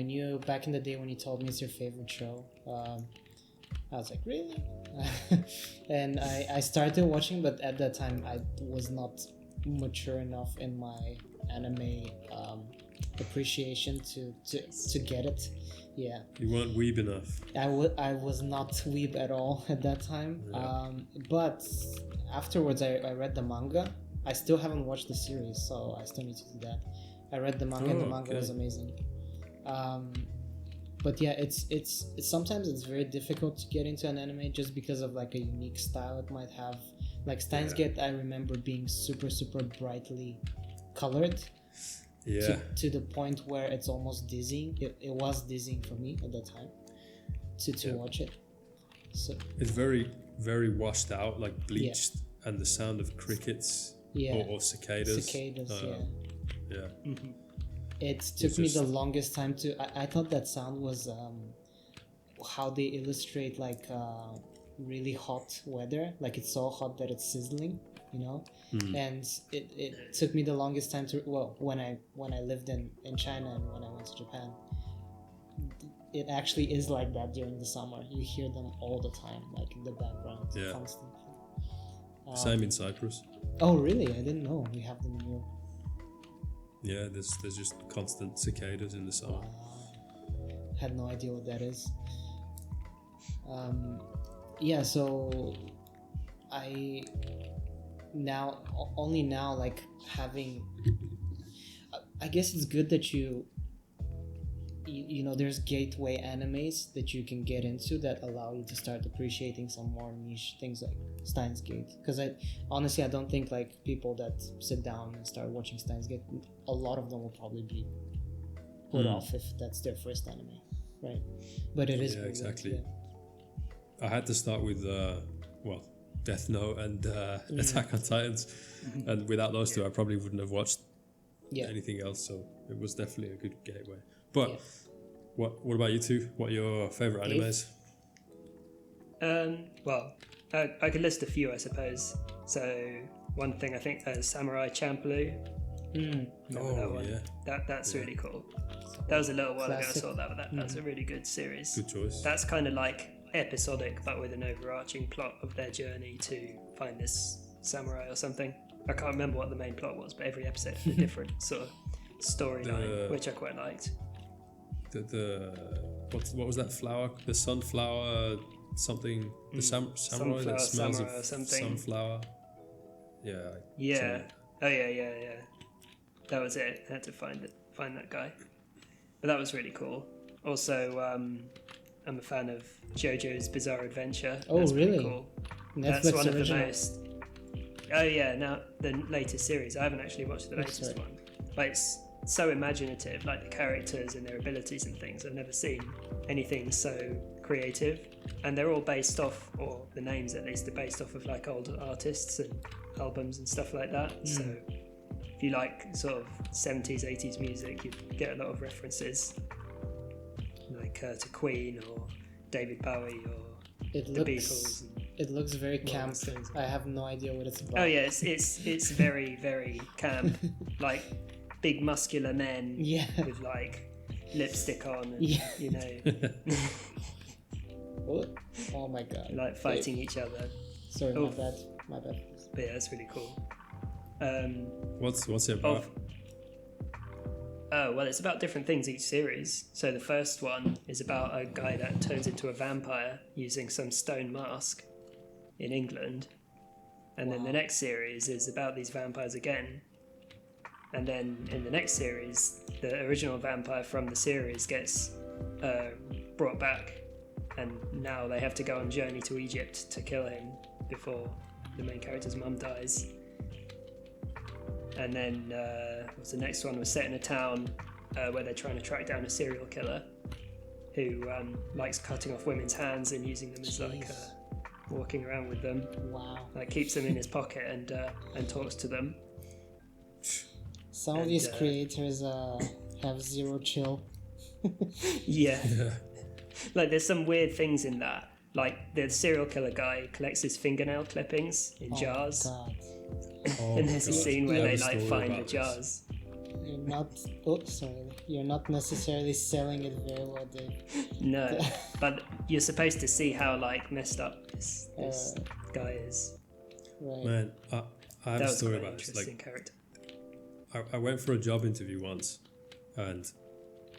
you back in the day when you told me it's your favorite show, I was like, really? And I started watching, but at that time I was not mature enough in my anime appreciation to get it. Yeah. You weren't weeb enough. I was not weeb at all at that time. Yeah. But afterwards, I read the manga. I still haven't watched the series, so I still need to do that. I read the manga, and the manga was amazing. But yeah, it's sometimes it's very difficult to get into an anime just because of like a unique style it might have. Like Steins Gate, I remember being super brightly colored. Yeah. To the point where it's almost dizzying. It was dizzying for me at that time to watch it. So it's very washed out, like bleached, and the sound of crickets or cicadas. Yeah. Mm-hmm. It took me the longest time to. I thought that sound was how they illustrate like really hot weather. Like it's so hot that it's sizzling, you know. And it took me the longest time to. Well, when I lived in China and when I went to Japan, it actually is like that during the summer. You hear them all the time, like in the background, constantly. Same in Cyprus. Oh, really? I didn't know we have them in Europe. Yeah, there's just constant cicadas in the summer. Had no idea what that is. Yeah, so I only now like having. I guess it's good that you know there's gateway animes that you can get into that allow you to start appreciating some more niche things like Steins Gate, because I don't think like people that sit down and start watching Steins Gate, a lot of them will probably be put off if that's their first anime, right? But it is exactly. Good, I had to start with Death Note and Attack on Titans, and without those two I probably wouldn't have watched anything else, so it was definitely a good gateway. But what about you two? What are your favourite animes? Well, I could list a few, I suppose. So one thing I think Samurai Champloo. That one? Yeah. That's really cool. That was a little while ago I saw that, but that's a really good series. Good choice. That's kind of like episodic, but with an overarching plot of their journey to find this samurai or something. I can't remember what the main plot was, but every episode had a different sort of storyline, which I quite liked. What was that flower? The sunflower something. The samurai that smells of sunflower. Yeah. Oh yeah. That was it. I had to find that guy. But that was really cool. Also, I'm a fan of JoJo's Bizarre Adventure. Oh, that's really? Cool. Netflix that's one original. of the most. Oh yeah, now the latest series. I haven't actually watched the latest one, but it's so imaginative, like the characters and their abilities and things. I've never seen anything so creative, and they're all based off, or the names at least, are based off of like old artists and albums and stuff like that. So if you like sort of 70s, 80s music, you get a lot of references, like to Queen or David Bowie or the Beatles. It looks very camp. I have no idea what it's about. Oh yeah, it's very, very camp. Like big muscular men with like lipstick on and you know. What? Oh my god. Like fighting each other. Sorry, my bad. But yeah, that's really cool. What's it about? Oh, well, it's about different things each series. So the first one is about a guy that turns into a vampire using some stone mask in England. And then the next series is about these vampires again. And then in the next series, the original vampire from the series gets brought back. And now they have to go on a journey to Egypt to kill him before the main character's mum dies. And then what's the next one was set in a town where they're trying to track down a serial killer who likes cutting off women's hands and using them as like walking around with them. Wow. Like keeps them in his pocket and talks to them. Some of these creators have zero chill. Yeah. Like there's some weird things in that. Like the serial killer guy collects his fingernail clippings in jars. God. And there's a scene where they like find the jars. You're not necessarily selling it very well, Dave. No, but you're supposed to see how like messed up this guy is. Right. Man, I have a story about this. Like, character. I went for a job interview once, and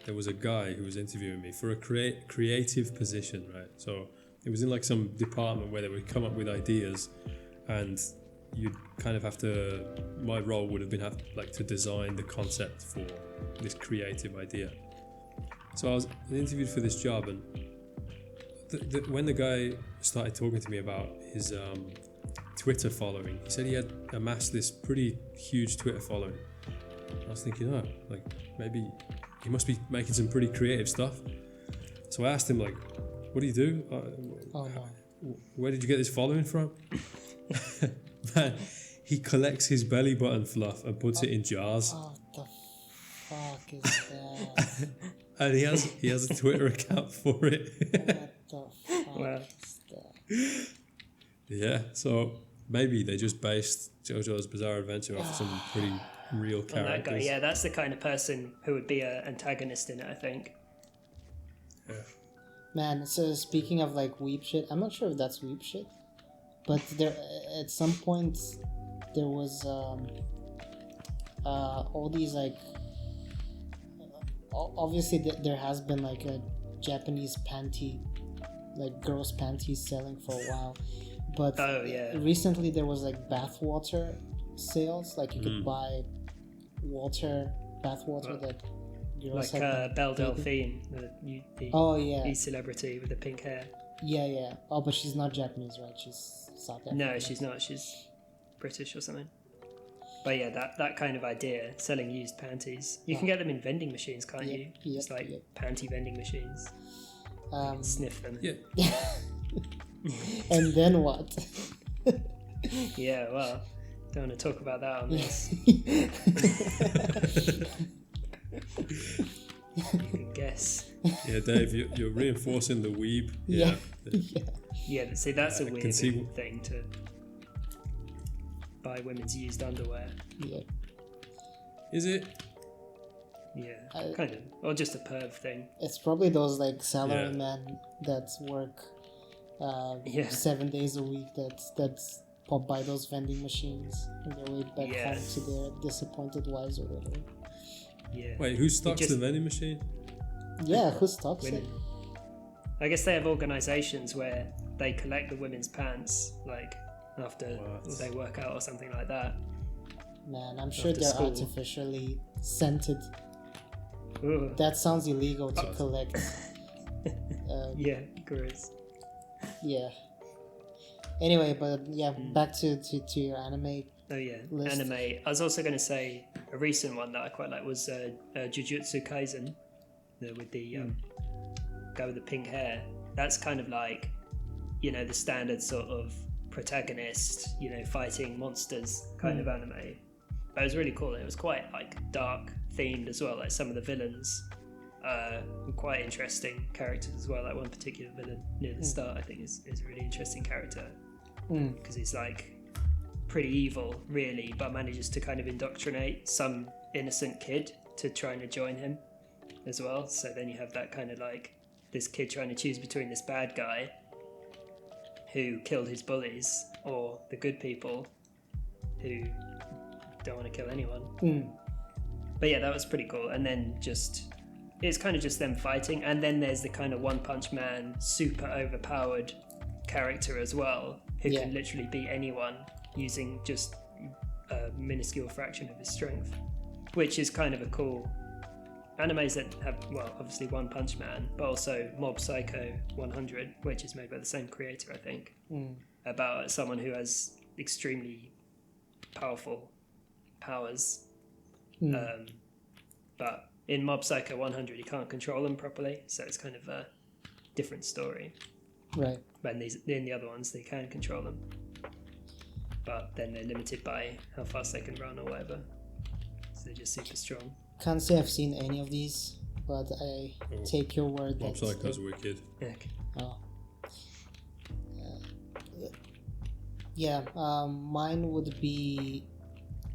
there was a guy who was interviewing me for a creative position, right? So it was in like some department where they would come up with ideas, and you'd kind of have to. My role would have been to design the concept for this creative idea. So I was interviewed for this job, and when the guy started talking to me about his Twitter following, he said he had amassed this pretty huge Twitter following. I was thinking, maybe he must be making some pretty creative stuff. So I asked him, what do you do? Where did you get this following from? Man, he collects his belly button fluff and puts it in jars. What the fuck is that? And he has a Twitter account for it. What the fuck is that? Yeah, so maybe they just based JoJo's Bizarre Adventure off some pretty real characters. That guy, yeah, that's the kind of person who would be an antagonist in it, I think. Yeah. Man, so speaking of weep shit, I'm not sure if that's weep shit, but there at some point there was all these obviously there has been a Japanese panty, girls panties selling for a while, but recently there was bathwater sales, you could buy bathwater that girls Belle Delphine, the celebrity with the pink hair. Yeah. Oh, but she's not Japanese, right? She's South African. No, she's not. She's British or something. But yeah, that kind of idea, selling used panties. You can get them in vending machines, can't you? It's panty vending machines. You can sniff them. Yeah. And then what? Yeah, well, don't want to talk about that on this. You can guess. Yeah, Dave, you're reinforcing the weeb. Yeah. Yeah, see, that's a weird thing to buy women's used underwear. Yeah. Is it? Yeah, kind of. Or just a perv thing. It's probably those salary men that work 7 days a week that's pop by those vending machines on their way back home to their disappointed wives or whatever. Yeah. Wait, who stocks the vending machine? Yeah, who stocks it? I guess they have organisations where they collect the women's pants, after they work out or something like that. Man, I'm sure they're artificially scented. Ooh. That sounds illegal to collect. Yeah, gross. Yeah. Anyway, but back to your anime. Oh yeah, list. Anime. I was also going to say a recent one that I quite like was Jujutsu Kaisen, with the guy with the pink hair. That's kind of the standard sort of protagonist, fighting monsters kind of anime. But it was really cool. It was quite dark themed as well. Some of the villains were quite interesting characters as well. One particular villain near the start, I think, is a really interesting character because he's pretty evil, really, but manages to kind of indoctrinate some innocent kid to trying to join him as well. So then you have that kind of this kid trying to choose between this bad guy who killed his bullies or the good people who don't want to kill anyone. But yeah, that was pretty cool. And then it's kind of just them fighting, and then there's the kind of One Punch Man super overpowered character as well, who can literally beat anyone using just a minuscule fraction of his strength, which is kind of a cool animes that have, obviously One Punch Man, but also Mob Psycho 100, which is made by the same creator, I think, about someone who has extremely powerful powers, but in Mob Psycho 100 you can't control them properly, so it's kind of a different story. Right. But in the other ones they can control them, but then they're limited by how fast they can run or whatever, so they're just super strong. Can't say I've seen any of these, but I take your word Mob that Psycho's wicked. Okay. Oh. Mine would be,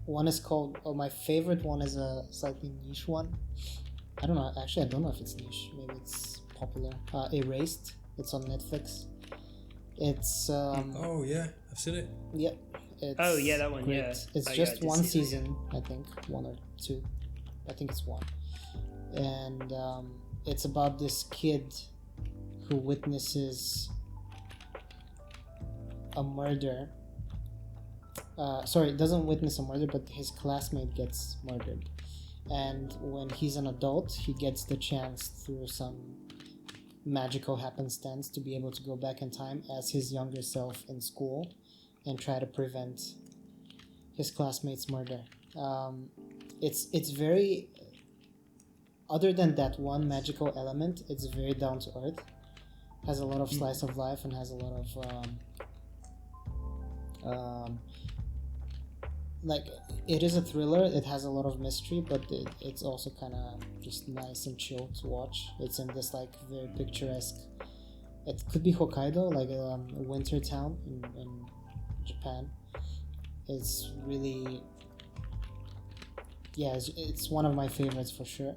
one is called, my favorite one is a slightly niche one. I don't know if it's niche, maybe it's popular. Erased, it's on Netflix. It's oh yeah, I've seen it. Yep. It's that one. great. Yeah, It's just one season, I think, one or two. I think it's one. and it's about this kid who witnesses a murder. Sorry, doesn't witness a murder, but his classmate gets murdered. And when he's an adult, he gets the chance through some magical happenstance to be able to go back in time as his younger self in school and try to prevent his classmate's murder. It's very, other than that one magical element, it's very down to earth. Has a lot of slice of life and has a lot of like, it is a thriller. It has a lot of mystery, but it's also kind of just nice and chill to watch. It's in this like very picturesque, it could be Hokkaido, like a winter town in Japan. It's really, yeah, it's one of my favorites for sure.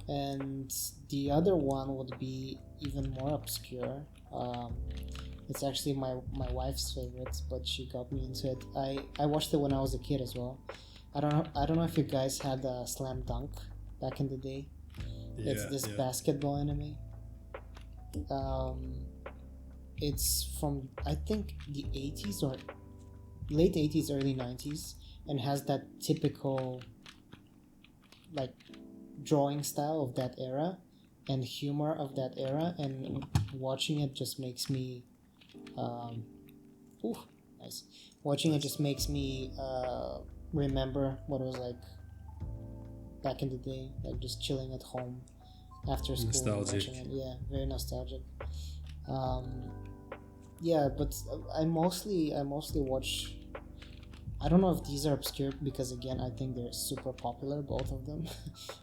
And the other one would be even more obscure. It's actually my wife's favorite, but she got me into it. I watched it when I was a kid as well. I don't know if you guys had Slam Dunk back in the day. Yeah, it's this basketball anime. It's from, I think, the 80s or late 80s, early 90s, and has that typical like drawing style of that era and humor of that era, and watching it just makes me nice. Watching it just makes me remember what it was like back in the day, like just chilling at home after school. Nostalgic. Watching it. Yeah, very nostalgic. Yeah, but I mostly watch. I don't know if these are obscure because again I think they're super popular, both of them,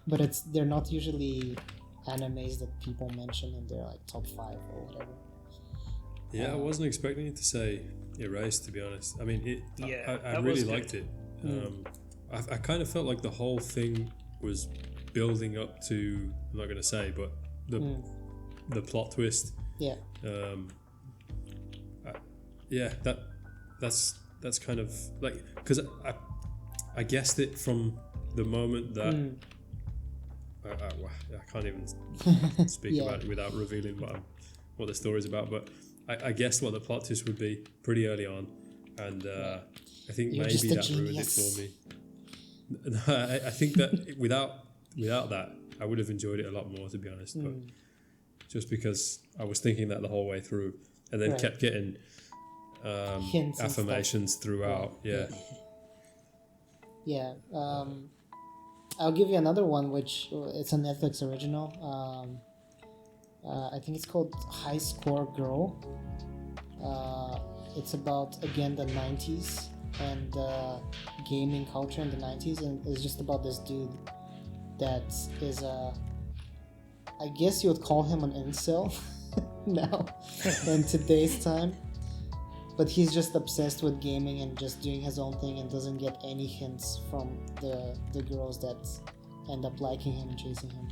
but they're not usually animes that people mention in their like top 5 or whatever. Yeah, I wasn't expecting you to say Erased, to be honest. I mean, I really liked it. I kind of felt like the whole thing was building up to, I'm not going to say, but the plot twist. Yeah. That's kind of like, because I guessed it from the moment that I can't even speak about it without revealing what the story's about, but I guessed what the plot twist would be pretty early on, and I think You're maybe that ruined it genius. for me. I think that without that, I would have enjoyed it a lot more, to be honest. But just because I was thinking that the whole way through, and then kept getting affirmations throughout. Yeah. I'll give you another one, which it's a Netflix original. I think it's called High Score Girl. It's about, again, the 90s and gaming culture in the 90s, and it's just about this dude that is I guess you would call him an incel now in today's time, but he's just obsessed with gaming and just doing his own thing and doesn't get any hints from the girls that end up liking him and chasing him.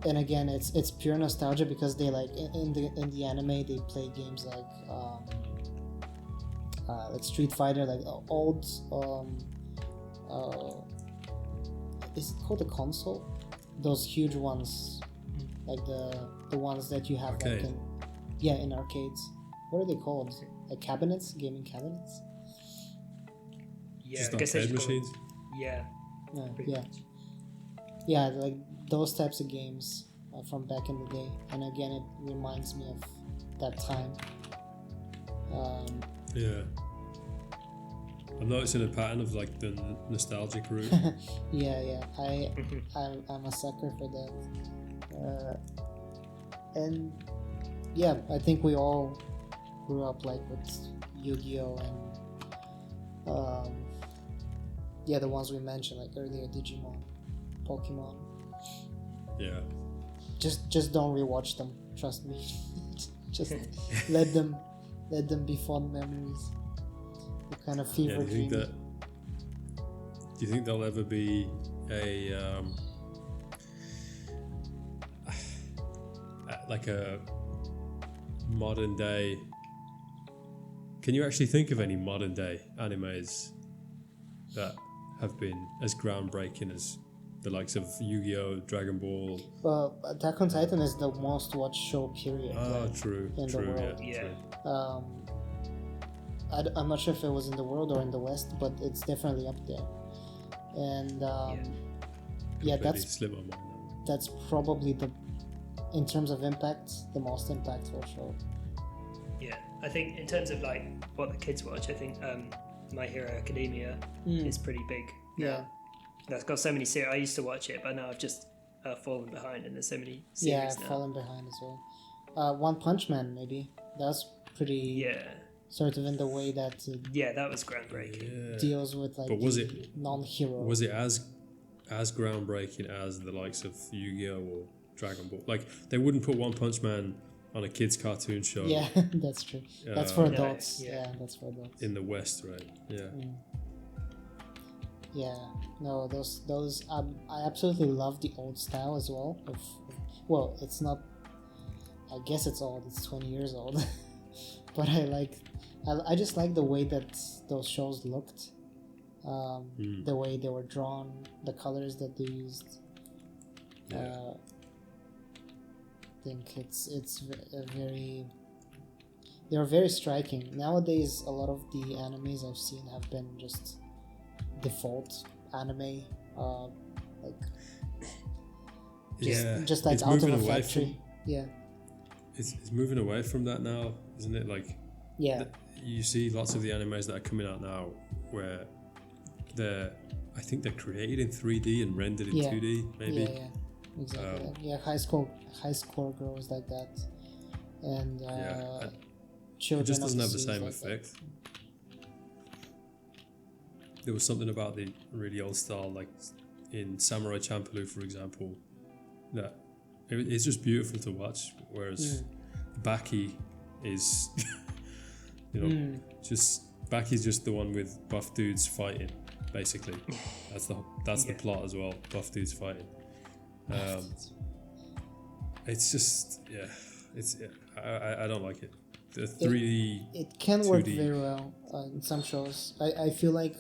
And again, it's pure nostalgia because they like in the anime they play games like Street Fighter, like old is it called a console? Those huge ones, like the ones that you have like in arcades. What are they called? Like cabinets, gaming cabinets. Yeah, just I guess arcade machines. Yeah. Yeah, like those types of games from back in the day, and again, it reminds me of that time. I'm noticing a pattern of like the nostalgic route. I'm a sucker for that. And yeah, I think we all grew up like with Yu-Gi-Oh and the ones we mentioned like earlier, Digimon, Pokemon. Yeah. Just don't rewatch them. Trust me. Just let them be fond memories. The kind of fever dream. Do you think there'll ever be a like a modern day? Can you actually think of any modern day animes that have been as groundbreaking as the likes of Yu-Gi-Oh, Dragon Ball. Well, Attack on Titan is the most watched show period. True, in the world. Yeah. True. I'm not sure if it was in the world or in the West, but it's definitely up there. And Completely slipped my mind now. that's probably in terms of impact, the most impactful show. Yeah, I think in terms of like what the kids watch, I think My Hero Academia is pretty big. Yeah. That's got so many series. I used to watch it, but now I've just fallen behind, and there's so many series now. Fallen behind as well. One Punch Man, maybe. That's pretty. Yeah. Sort of in the way that. That was groundbreaking. Deals with like. But was it non-hero? Was it as groundbreaking as the likes of Yu-Gi-Oh or Dragon Ball? Like they wouldn't put One Punch Man on a kids' cartoon show. Yeah, that's true. That's for adults. Yeah, that's for adults. In the West, right? Yeah. Yeah, no, those I absolutely love the old style as well. Well, it's not. I guess it's old. It's 20 years old, but I just like the way that those shows looked, the way they were drawn, the colors that they used. I think it's very. They're very striking. Nowadays, a lot of the animes I've seen have been just default anime, just like it's out of moving a away factory. It's moving away from that now, isn't it? Like you see lots of the animes that are coming out now where I think they're created in 3D and rendered in 2D, maybe. Yeah, exactly. High score girls like that, and children. It just doesn't have the seas same like effect. There was something about the really old style, like in Samurai Champloo, for example, that it's just beautiful to watch. Whereas Baki is, Baki's just the one with buff dudes fighting. Basically, that's the plot as well. Buff dudes fighting. It's just I don't like it. The 3D. It can work 2D. very well in some shows. I feel like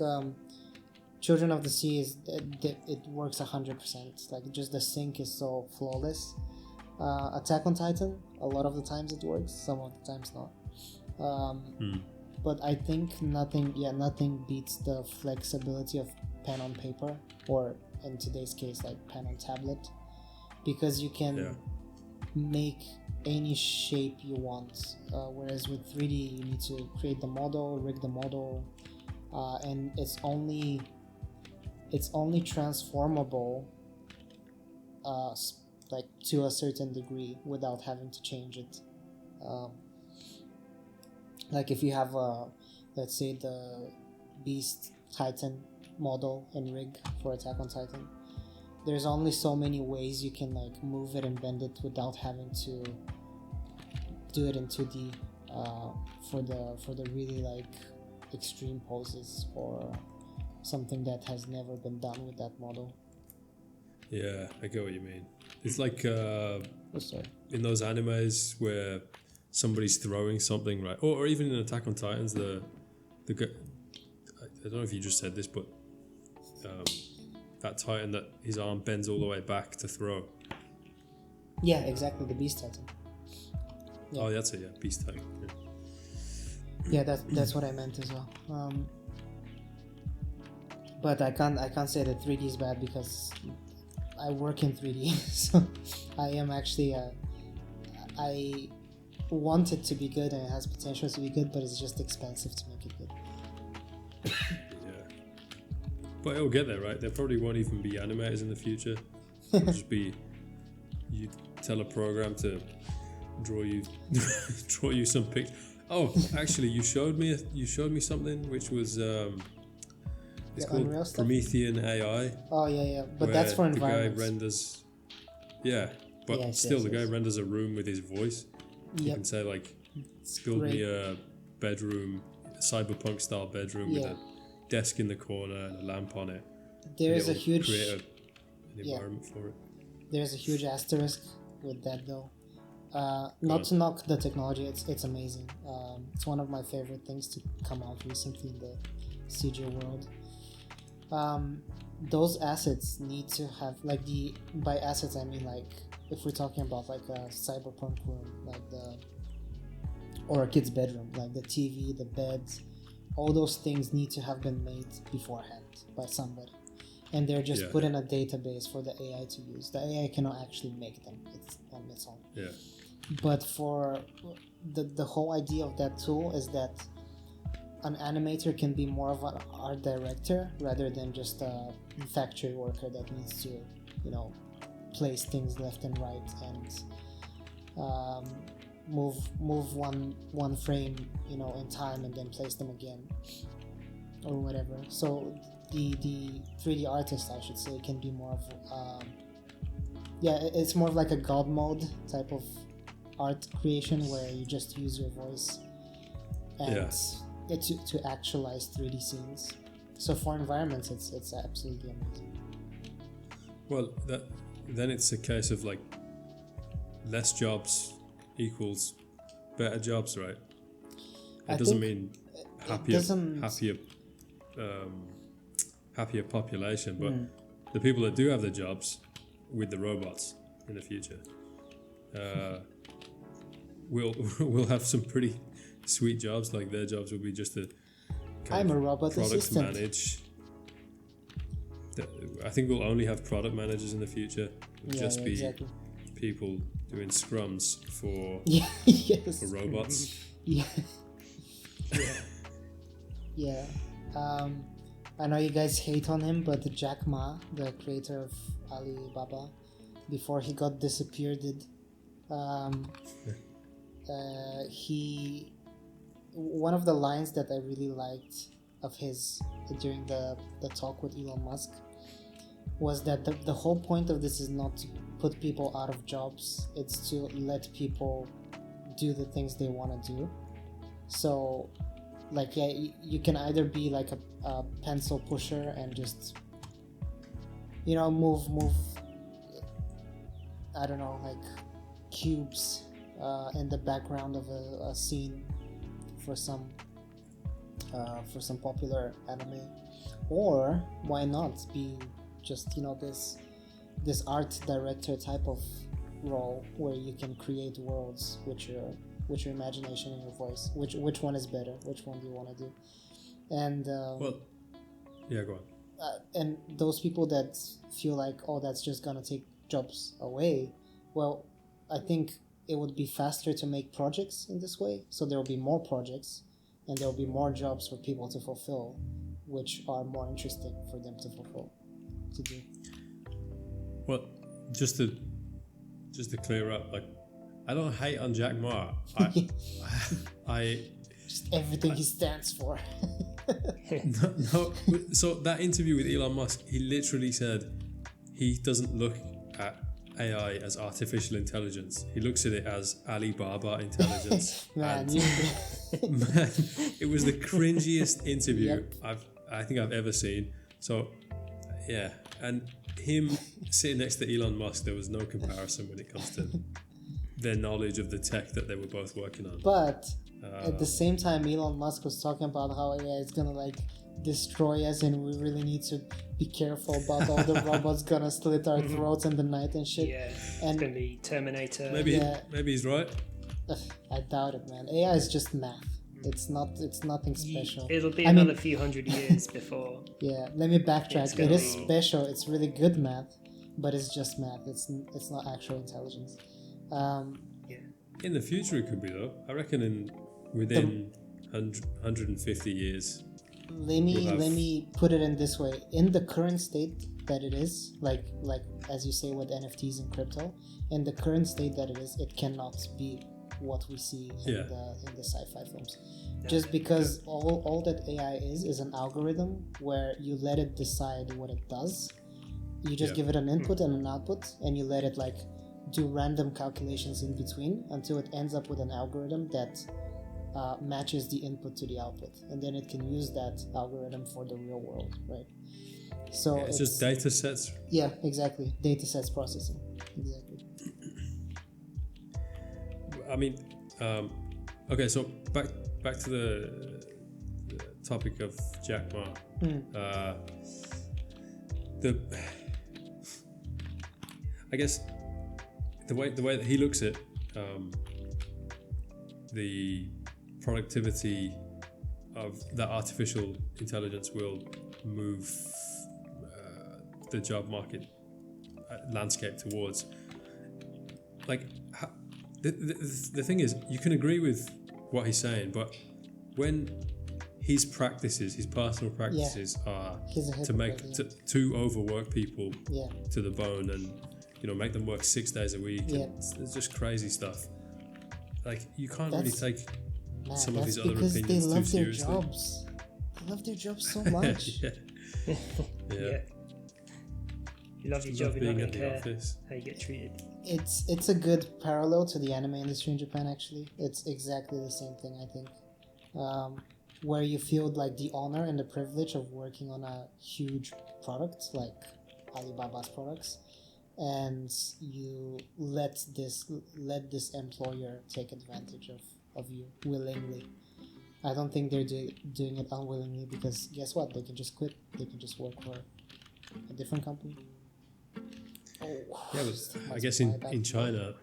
Children of the Sea it works 100%. Like just the sync is so flawless. Attack on Titan, a lot of the times it works, some of the times not. But I think nothing beats the flexibility of pen on paper, or in today's case like pen on tablet, because you can make any shape you want, whereas with 3D you need to create the model, rig the model, and it's only transformable like to a certain degree without having to change it. Like if you have let's say the Beast Titan model and rig for Attack on Titan, there's only so many ways you can like move it and bend it without having to do it in 2D for the really like extreme poses or something that has never been done with that model. Yeah, I get what you mean. It's like in those animes where somebody's throwing something, right? Or even in Attack on Titans, the I don't know if you just said this, but that Titan that his arm bends all the way back to throw. Yeah, exactly. The Beast Titan. Yeah. Oh, that's it. Yeah, Beast Titan. Yeah, that's what I meant as well. But I can't say that 3D is bad because I work in 3D, so I am actually I want it to be good and it has potential to be good, but it's just expensive to make it good. Yeah, but it'll get there, right? There probably won't even be animators in the future. It'll just be you tell a program to draw you some pictures. Oh, actually, you showed me something which was it's called Promethean AI. Oh yeah, but that's for environments. The guy renders, the guy renders a room with his voice. You can say like, build me a bedroom, a cyberpunk style bedroom with a desk in the create a lamp on it. There's a huge create an environment for it. There's a huge asterisk with that though. Not to knock the technology, it's amazing. It's one of my favorite things to come out recently in the CG world. those assets need to have like by assets I mean like if we're talking about like a cyberpunk room, like or a kid's bedroom, like the TV, the beds, all those things need to have been made beforehand by somebody, and they're just put in a database for the AI to use. The AI cannot actually make them on its own. Yeah. But for the whole idea of that tool is that an animator can be more of an art director rather than just a factory worker that needs to, place things left and right and move one frame, in time and then place them again or whatever. So the 3D artist, I should say, can be more of it's more of like a god mode type of art creation where you just use your voice and to actualize 3D scenes. So for environments, it's absolutely amazing. Well, then it's a case of like less jobs equals better jobs, right? It doesn't mean happier population, but the people that do have the jobs with the robots in the future will have some pretty sweet jobs. Like their jobs will be just a I'm a robot product assistant. manage. I think we'll only have product managers in the future. It'll just be exactly. people doing scrums for for robots. Yeah. I know you guys hate on him, but Jack Ma, the creator of Alibaba, before he got disappeared, one of the lines that I really liked of his during the talk with Elon Musk was that the whole point of this is not to put people out of jobs, it's to let people do the things they want to do. So like you can either be like a pencil pusher and just move I don't know, like cubes in the background of a scene for some popular anime, or why not be just this art director type of role where you can create worlds with your imagination and your voice. Which one is better? Which one do you want to do? And go on. And those people that feel like, oh, that's just gonna take jobs away, well, I think it would be faster to make projects in this way, so there will be more projects and there will be more jobs for people to fulfill, which are more interesting for them to do. Well, just to clear up, like, I don't hate on Jack Ma. I just everything he stands for. no. So that interview with Elon Musk, he literally said he doesn't look at AI as artificial intelligence. He looks at it as Alibaba intelligence. Man, it was the cringiest interview Yep. I think I've ever seen. So yeah, and him sitting next to Elon Musk, there was no comparison when it comes to their knowledge of the tech that they were both working on. But at the same time, Elon Musk was talking about how AI is gonna like destroy us, and we really need to be careful about all the robots gonna slit our throats in the night and shit. Yeah, and it's gonna be Terminator. Maybe he's right. I doubt it, man. AI is just math. It's nothing special. It'll be another few hundred years before. Yeah, let me backtrack. It is special. It's really good math, but it's just math. It's not actual intelligence. In the future, it could be though. I reckon within 150 years. Let me put it in this way. In the current state that it is, like as you say with NFTs and crypto, in the current state that it is, it cannot be what we see in the sci-fi films. Just because all that AI is an algorithm where you let it decide what it does. You just give it an input and an output, and you let it like do random calculations in between until it ends up with an algorithm that matches the input to the output, and then it can use that algorithm for the real world, right? So it's just data sets. Yeah, exactly. Data sets processing. Exactly. I mean, okay, so back to the topic of Jack Ma. I guess the way that he looks at the productivity of that artificial intelligence will move the job market landscape towards, like, the thing is, you can agree with what he's saying, but when his personal practices are to overwork people to the bone, and make them work 6 days a week, it's just crazy stuff. Like, you can't really take some of his other opinions too seriously. They love their jobs so much. Yeah. You love your job, you don't care how you get treated. It's a good parallel to the anime industry in Japan, actually. It's exactly the same thing, I think. Where you feel like the honor and the privilege of working on a huge product like Alibaba's products, and you let this employer take advantage of you willingly. I don't think they're doing it unwillingly, because guess what? They can just quit. They can just work for a different company. Yeah, but I guess in China,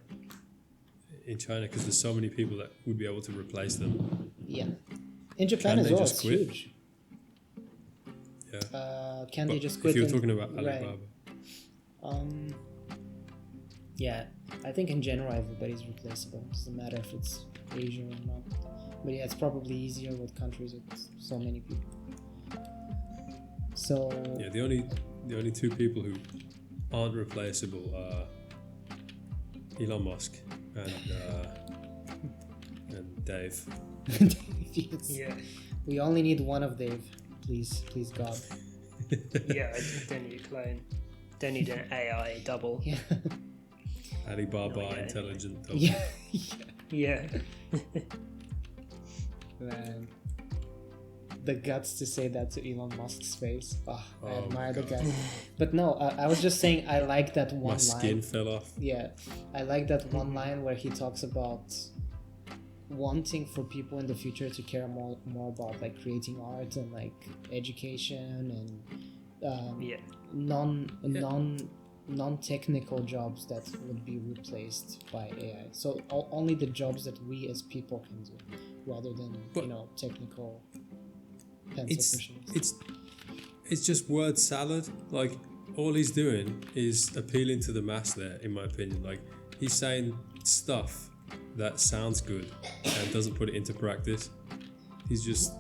because there's so many people that would be able to replace them. Yeah. In Japan as well, it's quit? huge. Yeah. Can they just quit? If you're talking about Alibaba. Right. Yeah, I think in general everybody's replaceable. It doesn't matter if it's Asia or not. But yeah, it's probably easier with countries with so many people. So yeah, the only two people who aren't replaceable are Elon Musk and Dave. Yes. Yeah. We only need one of Dave. Please God. Yeah, I don't need a clone. Don't need an AI double. Yeah. Alibaba intelligent double. Yeah. Man. The guts to say that to Elon Musk's face. Oh, I admire the guy. But no, I was just saying I like that one line. My skin fell off. Yeah, I like that one line where he talks about wanting for people in the future to care more about like creating art and like education and non-technical jobs that would be replaced by AI. So only the jobs that we as people can do, rather than technical pencil pushing. It's just word salad. Like, all he's doing is appealing to the mass there, in my opinion. Like, he's saying stuff that sounds good and doesn't put it into practice. He's just,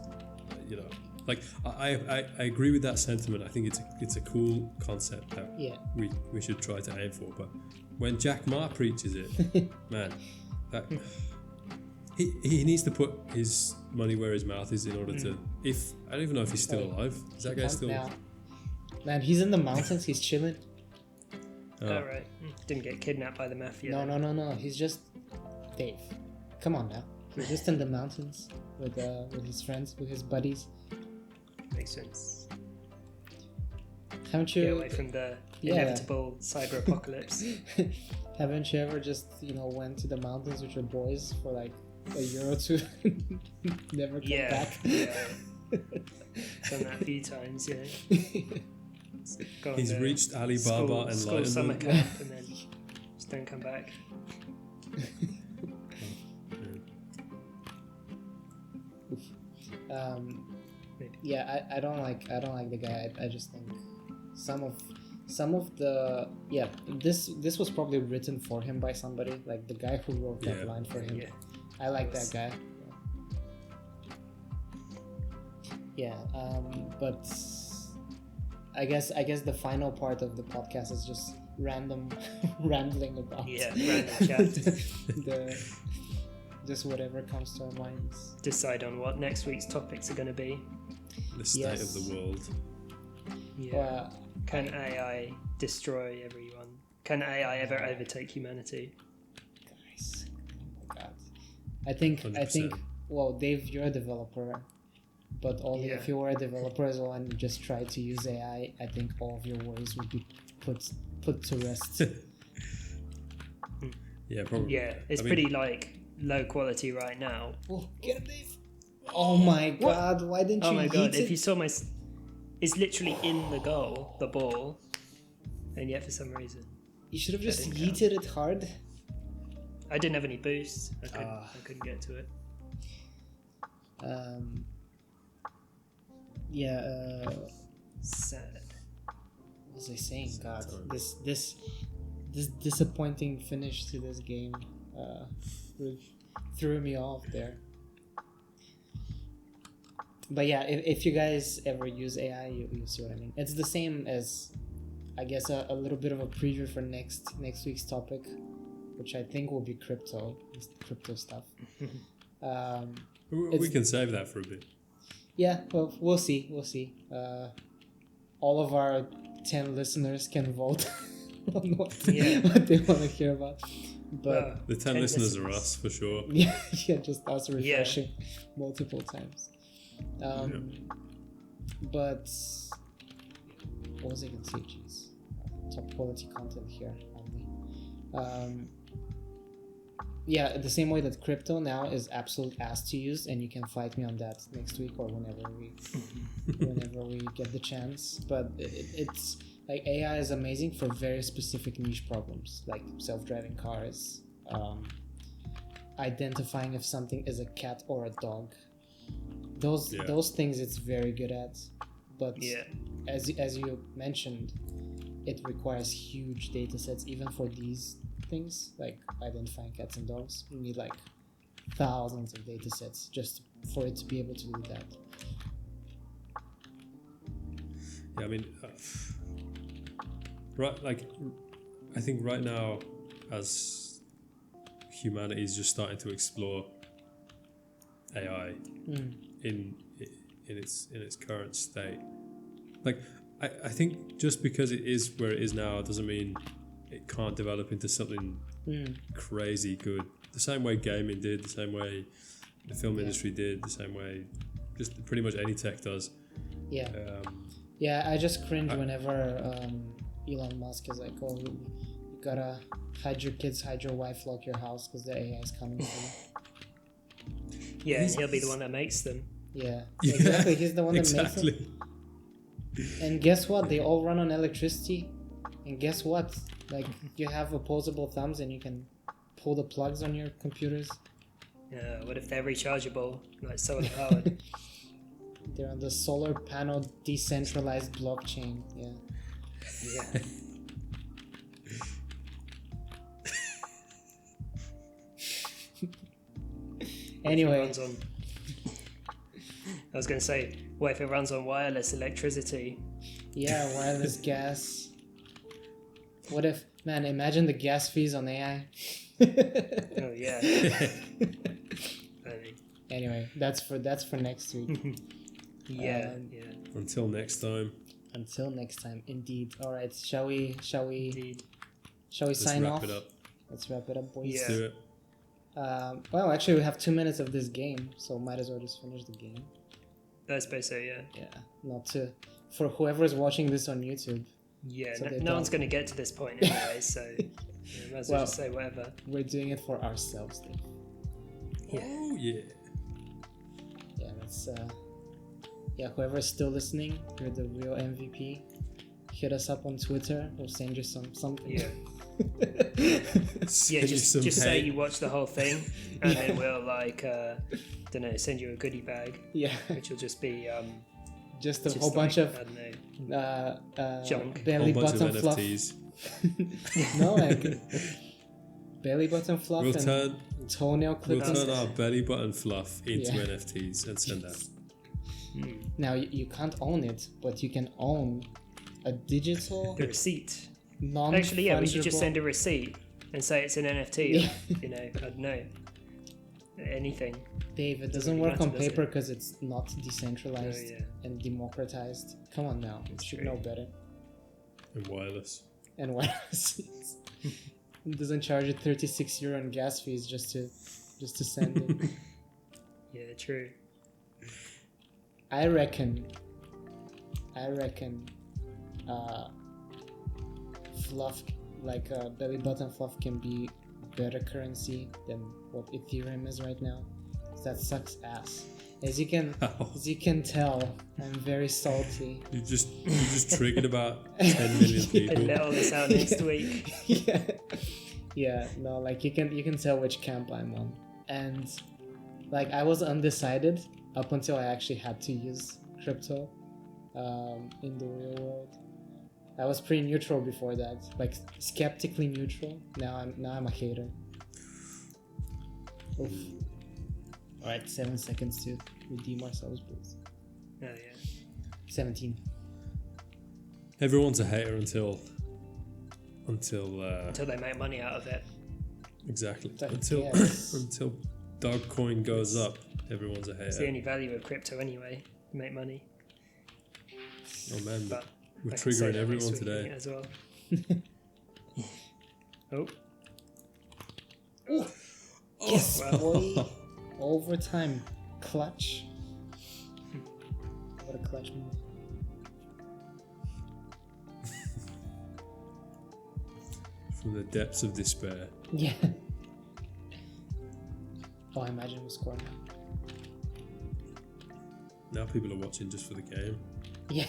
like, I agree with that sentiment. I think it's a cool concept that we should try to aim for. But when Jack Ma preaches it, man, that he needs to put his money where his mouth is in order to. If I don't even know if he's still alive. Is that guy still? Man, he's in the mountains. He's chilling. Oh, right. Didn't get kidnapped by the mafia. No. He's just Dave. Come on now. He's just in the mountains with his friends, with his buddies. Makes sense. Haven't you? Get away from the inevitable cyber apocalypse. Haven't you ever just went to the mountains with your boys for like a year or two? Never come back. Yeah. Done that a few times. Yeah. He's reached Alibaba school summer camp and then just don't come back. Yeah, I don't like the guy. I just think some of the this was probably written for him by somebody, like the guy who wrote that line for him. Yeah. I like that guy. Yeah, but I guess the final part of the podcast is just rambling about random chat. Just whatever comes to our minds. Decide on what next week's topics are going to be. The state of the world. Yeah. Can AI destroy everyone? Can AI ever overtake humanity? Guys, oh my god. I think. 100%. Well, Dave, you're a developer, but only if you were a developer as well and you just tried to use AI, I think all of your worries would be put to rest. Yeah, probably. Yeah, it's pretty like low quality right now. Oh, get him, Dave! Oh my god! Why didn't you? Oh my god! If you saw it's literally in the goal, the ball, and yet for some reason You should have just That didn't yeeted it hard. I didn't have any boosts. I couldn't get to it. Sad. What was I saying? God, this disappointing finish to this game really threw me off there. But yeah, if you guys ever use AI, you see what I mean. It's the same as, I guess, a little bit of a preview for next week's topic, which I think will be crypto stuff. We can save that for a bit. Yeah, well, we'll see. All of our 10 listeners can vote on what they want to hear about. But the 10 listeners are us, for sure. Yeah, just us refreshing multiple times. But what was I going to say? Jeez. Top quality content here only. Yeah, the same way that crypto now is absolute ass to use, and you can fight me on that next week or whenever we get the chance. But it's like AI is amazing for very specific niche problems, like self-driving cars, identifying if something is a cat or a dog. Those things it's very good at. But as you mentioned, it requires huge data sets even for these things, like identifying cats and dogs. You need like thousands of data sets just for it to be able to do that. Yeah, I mean, I think right now, as humanity is just starting to explore AI in its current state, like I think just because it is where it is now doesn't mean it can't develop into something crazy good. The same way gaming did, the same way the film industry did, the same way just pretty much any tech does. I just cringe whenever Elon Musk is like, oh, you gotta hide your kids, hide your wife, lock your house because the AI is coming for you. Yeah, and he'll be the one that makes them. Yeah, exactly. He's the one that makes them. Exactly. And guess what? They all run on electricity. And guess what? Like, you have opposable thumbs and you can pull the plugs on your computers. Yeah, what if they're rechargeable, like solar powered? They're on the solar panel decentralized blockchain. Yeah. Anyway. I was going to say, what if it runs on wireless electricity? Yeah, wireless gas. What if, man, imagine the gas fees on AI. Oh, yeah. Anyway, that's for next week. Yeah. Until next time. Until next time, indeed. All right, shall we Let's sign off? Wrap it up. Let's wrap it up, boys. Yeah. Let's do it. Well, actually, we have 2 minutes of this game, so might as well just finish the game. I suppose so, yeah. Yeah, not to... For whoever's watching this on YouTube. Yeah, so no one's going to get to this point anyway, so might as well just say whatever. We're doing it for ourselves, Dave. Yeah. Oh, yeah. Yeah, that's... whoever's still listening, you're the real MVP. Hit us up on Twitter. We'll send you something. Yeah. Just say you watch the whole thing, and then we'll send you a goodie bag. Yeah. Which will just be just a whole bunch of junk. Belly button fluff. NFTs. No, like belly button fluff We'll and turn toenail clippings. our belly button fluff into NFTs and send that. Now you can't own it, but you can own a digital The receipt. non-fungible... Actually, we should just send a receipt and say it's an NFT. I don't know. Anything. Dave, it doesn't work on paper because it's not decentralized and democratized. Come on now, you should know better. And wireless. And wireless. It doesn't charge you €36 in gas fees just to send it. Yeah, true. I reckon fluff, like belly button fluff, can be better currency than what Ethereum is right now. That sucks ass. As you can tell, I'm very salty. You just triggered about 10 million people. And let all this out next week. Yeah. No, like you can tell which camp I'm on, and like I was undecided up until I actually had to use crypto, in the real world. I was pretty neutral before that, like skeptically neutral. Now I'm a hater. Oof. All right, 7 seconds to redeem ourselves, please. Oh yeah. 17. Everyone's a hater until Until they make money out of it. exactly That- until yes. until Dogecoin goes up. Everyone's a It's the hater. only value of crypto anyway. You make money. Oh man, But we're I can say triggering that everyone next week today. as well. Oh. Yes, Well. boy. Overtime. Clutch. What a clutch move. From the depths of despair. Yeah. Oh, I imagine we score now. Now people are watching just for the game. Yeah.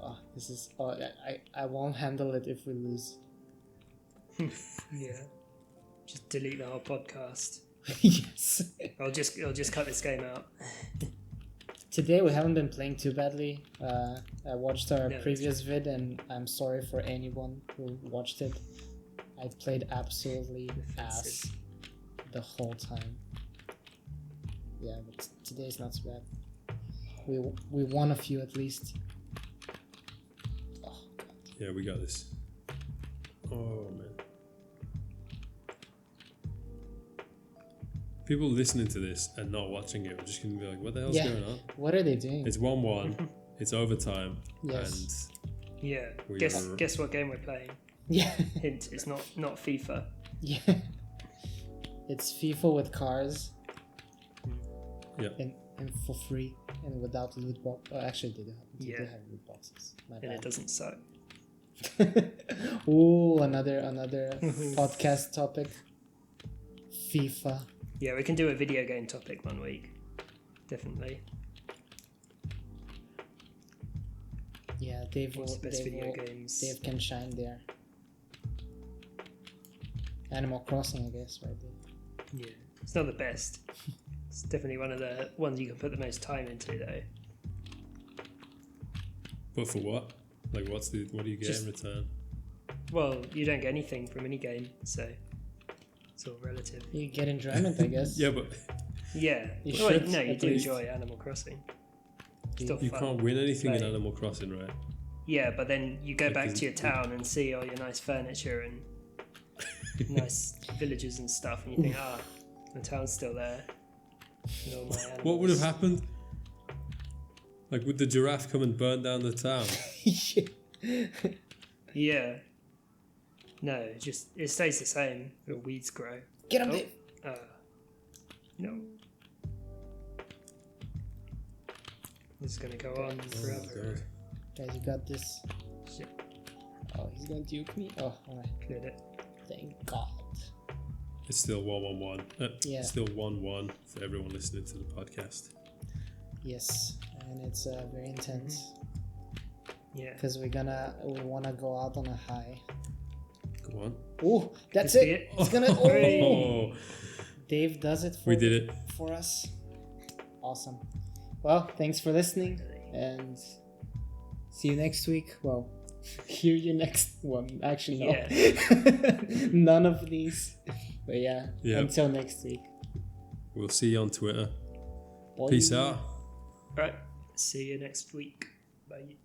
Oh, this is. Oh, I won't handle it if we lose. Yeah. Just delete the whole podcast. Yes. I'll just cut this game out. Today we haven't been playing too badly. I watched our No, previous vid, and I'm sorry for anyone who watched it. I played absolutely ass the whole time. Yeah, but today's not so bad. We won a few at least. Oh god. Yeah, we got this. Oh man. People listening to this and not watching it are just gonna be like, what the hell's going on? What are they doing? It's 1-1, it's overtime, Yes. Yeah. We Guess are- guess what game we're playing? Yeah. Hint, it's not FIFA. Yeah. It's FIFA with cars. Yeah. And for free and without loot box. Oh, actually, they do Yeah. have loot boxes. My And it bad. doesn't suck. Ooh, another podcast topic. FIFA. Yeah, we can do a video game topic one week. Definitely. Yeah, Dave What's the best video will, games? Dave can shine there. Animal Crossing, I guess, right there. Yeah. It's not the best. It's definitely one of the ones you can put the most time into though. But for what? Like, what do you get Just- in return? Well, you don't get anything from any game, so it's all relative. You get enjoyment, I guess. Yeah, but Yeah. You Well, should, no, you at do least. enjoy Animal Crossing. Still you fun. can't win anything in Play. Animal Crossing, right? Yeah, but then you go back Because- to your town and see all your nice furniture and nice villages and stuff, and you think, the town's still there. And all my What would have animals. happened? Like, would the giraffe come and burn down the town? Yeah. No, it stays the same. The weeds grow. Get him, Oh. Dave. No. This is gonna go on Oh, forever. God. Guys, you got this. Shit, Oh, he's gonna duke me. Oh, alright. cleared it. Thank God. It's still 1-1-1. Yeah. Still 1-1 for everyone listening to the podcast. Yes, and it's very intense Yeah. because we wanna go out on a high. Go on. Ooh, that's This it. be it? It's gonna. Oh, Dave does it. we did it. for us. Awesome. Well, thanks for listening, and see you next week. Well, hear you next one. Actually, no. Yeah. None of these. But yeah, Yeah. until next week. We'll see you on Twitter. Bye. Peace out. Right. See you next week. Bye.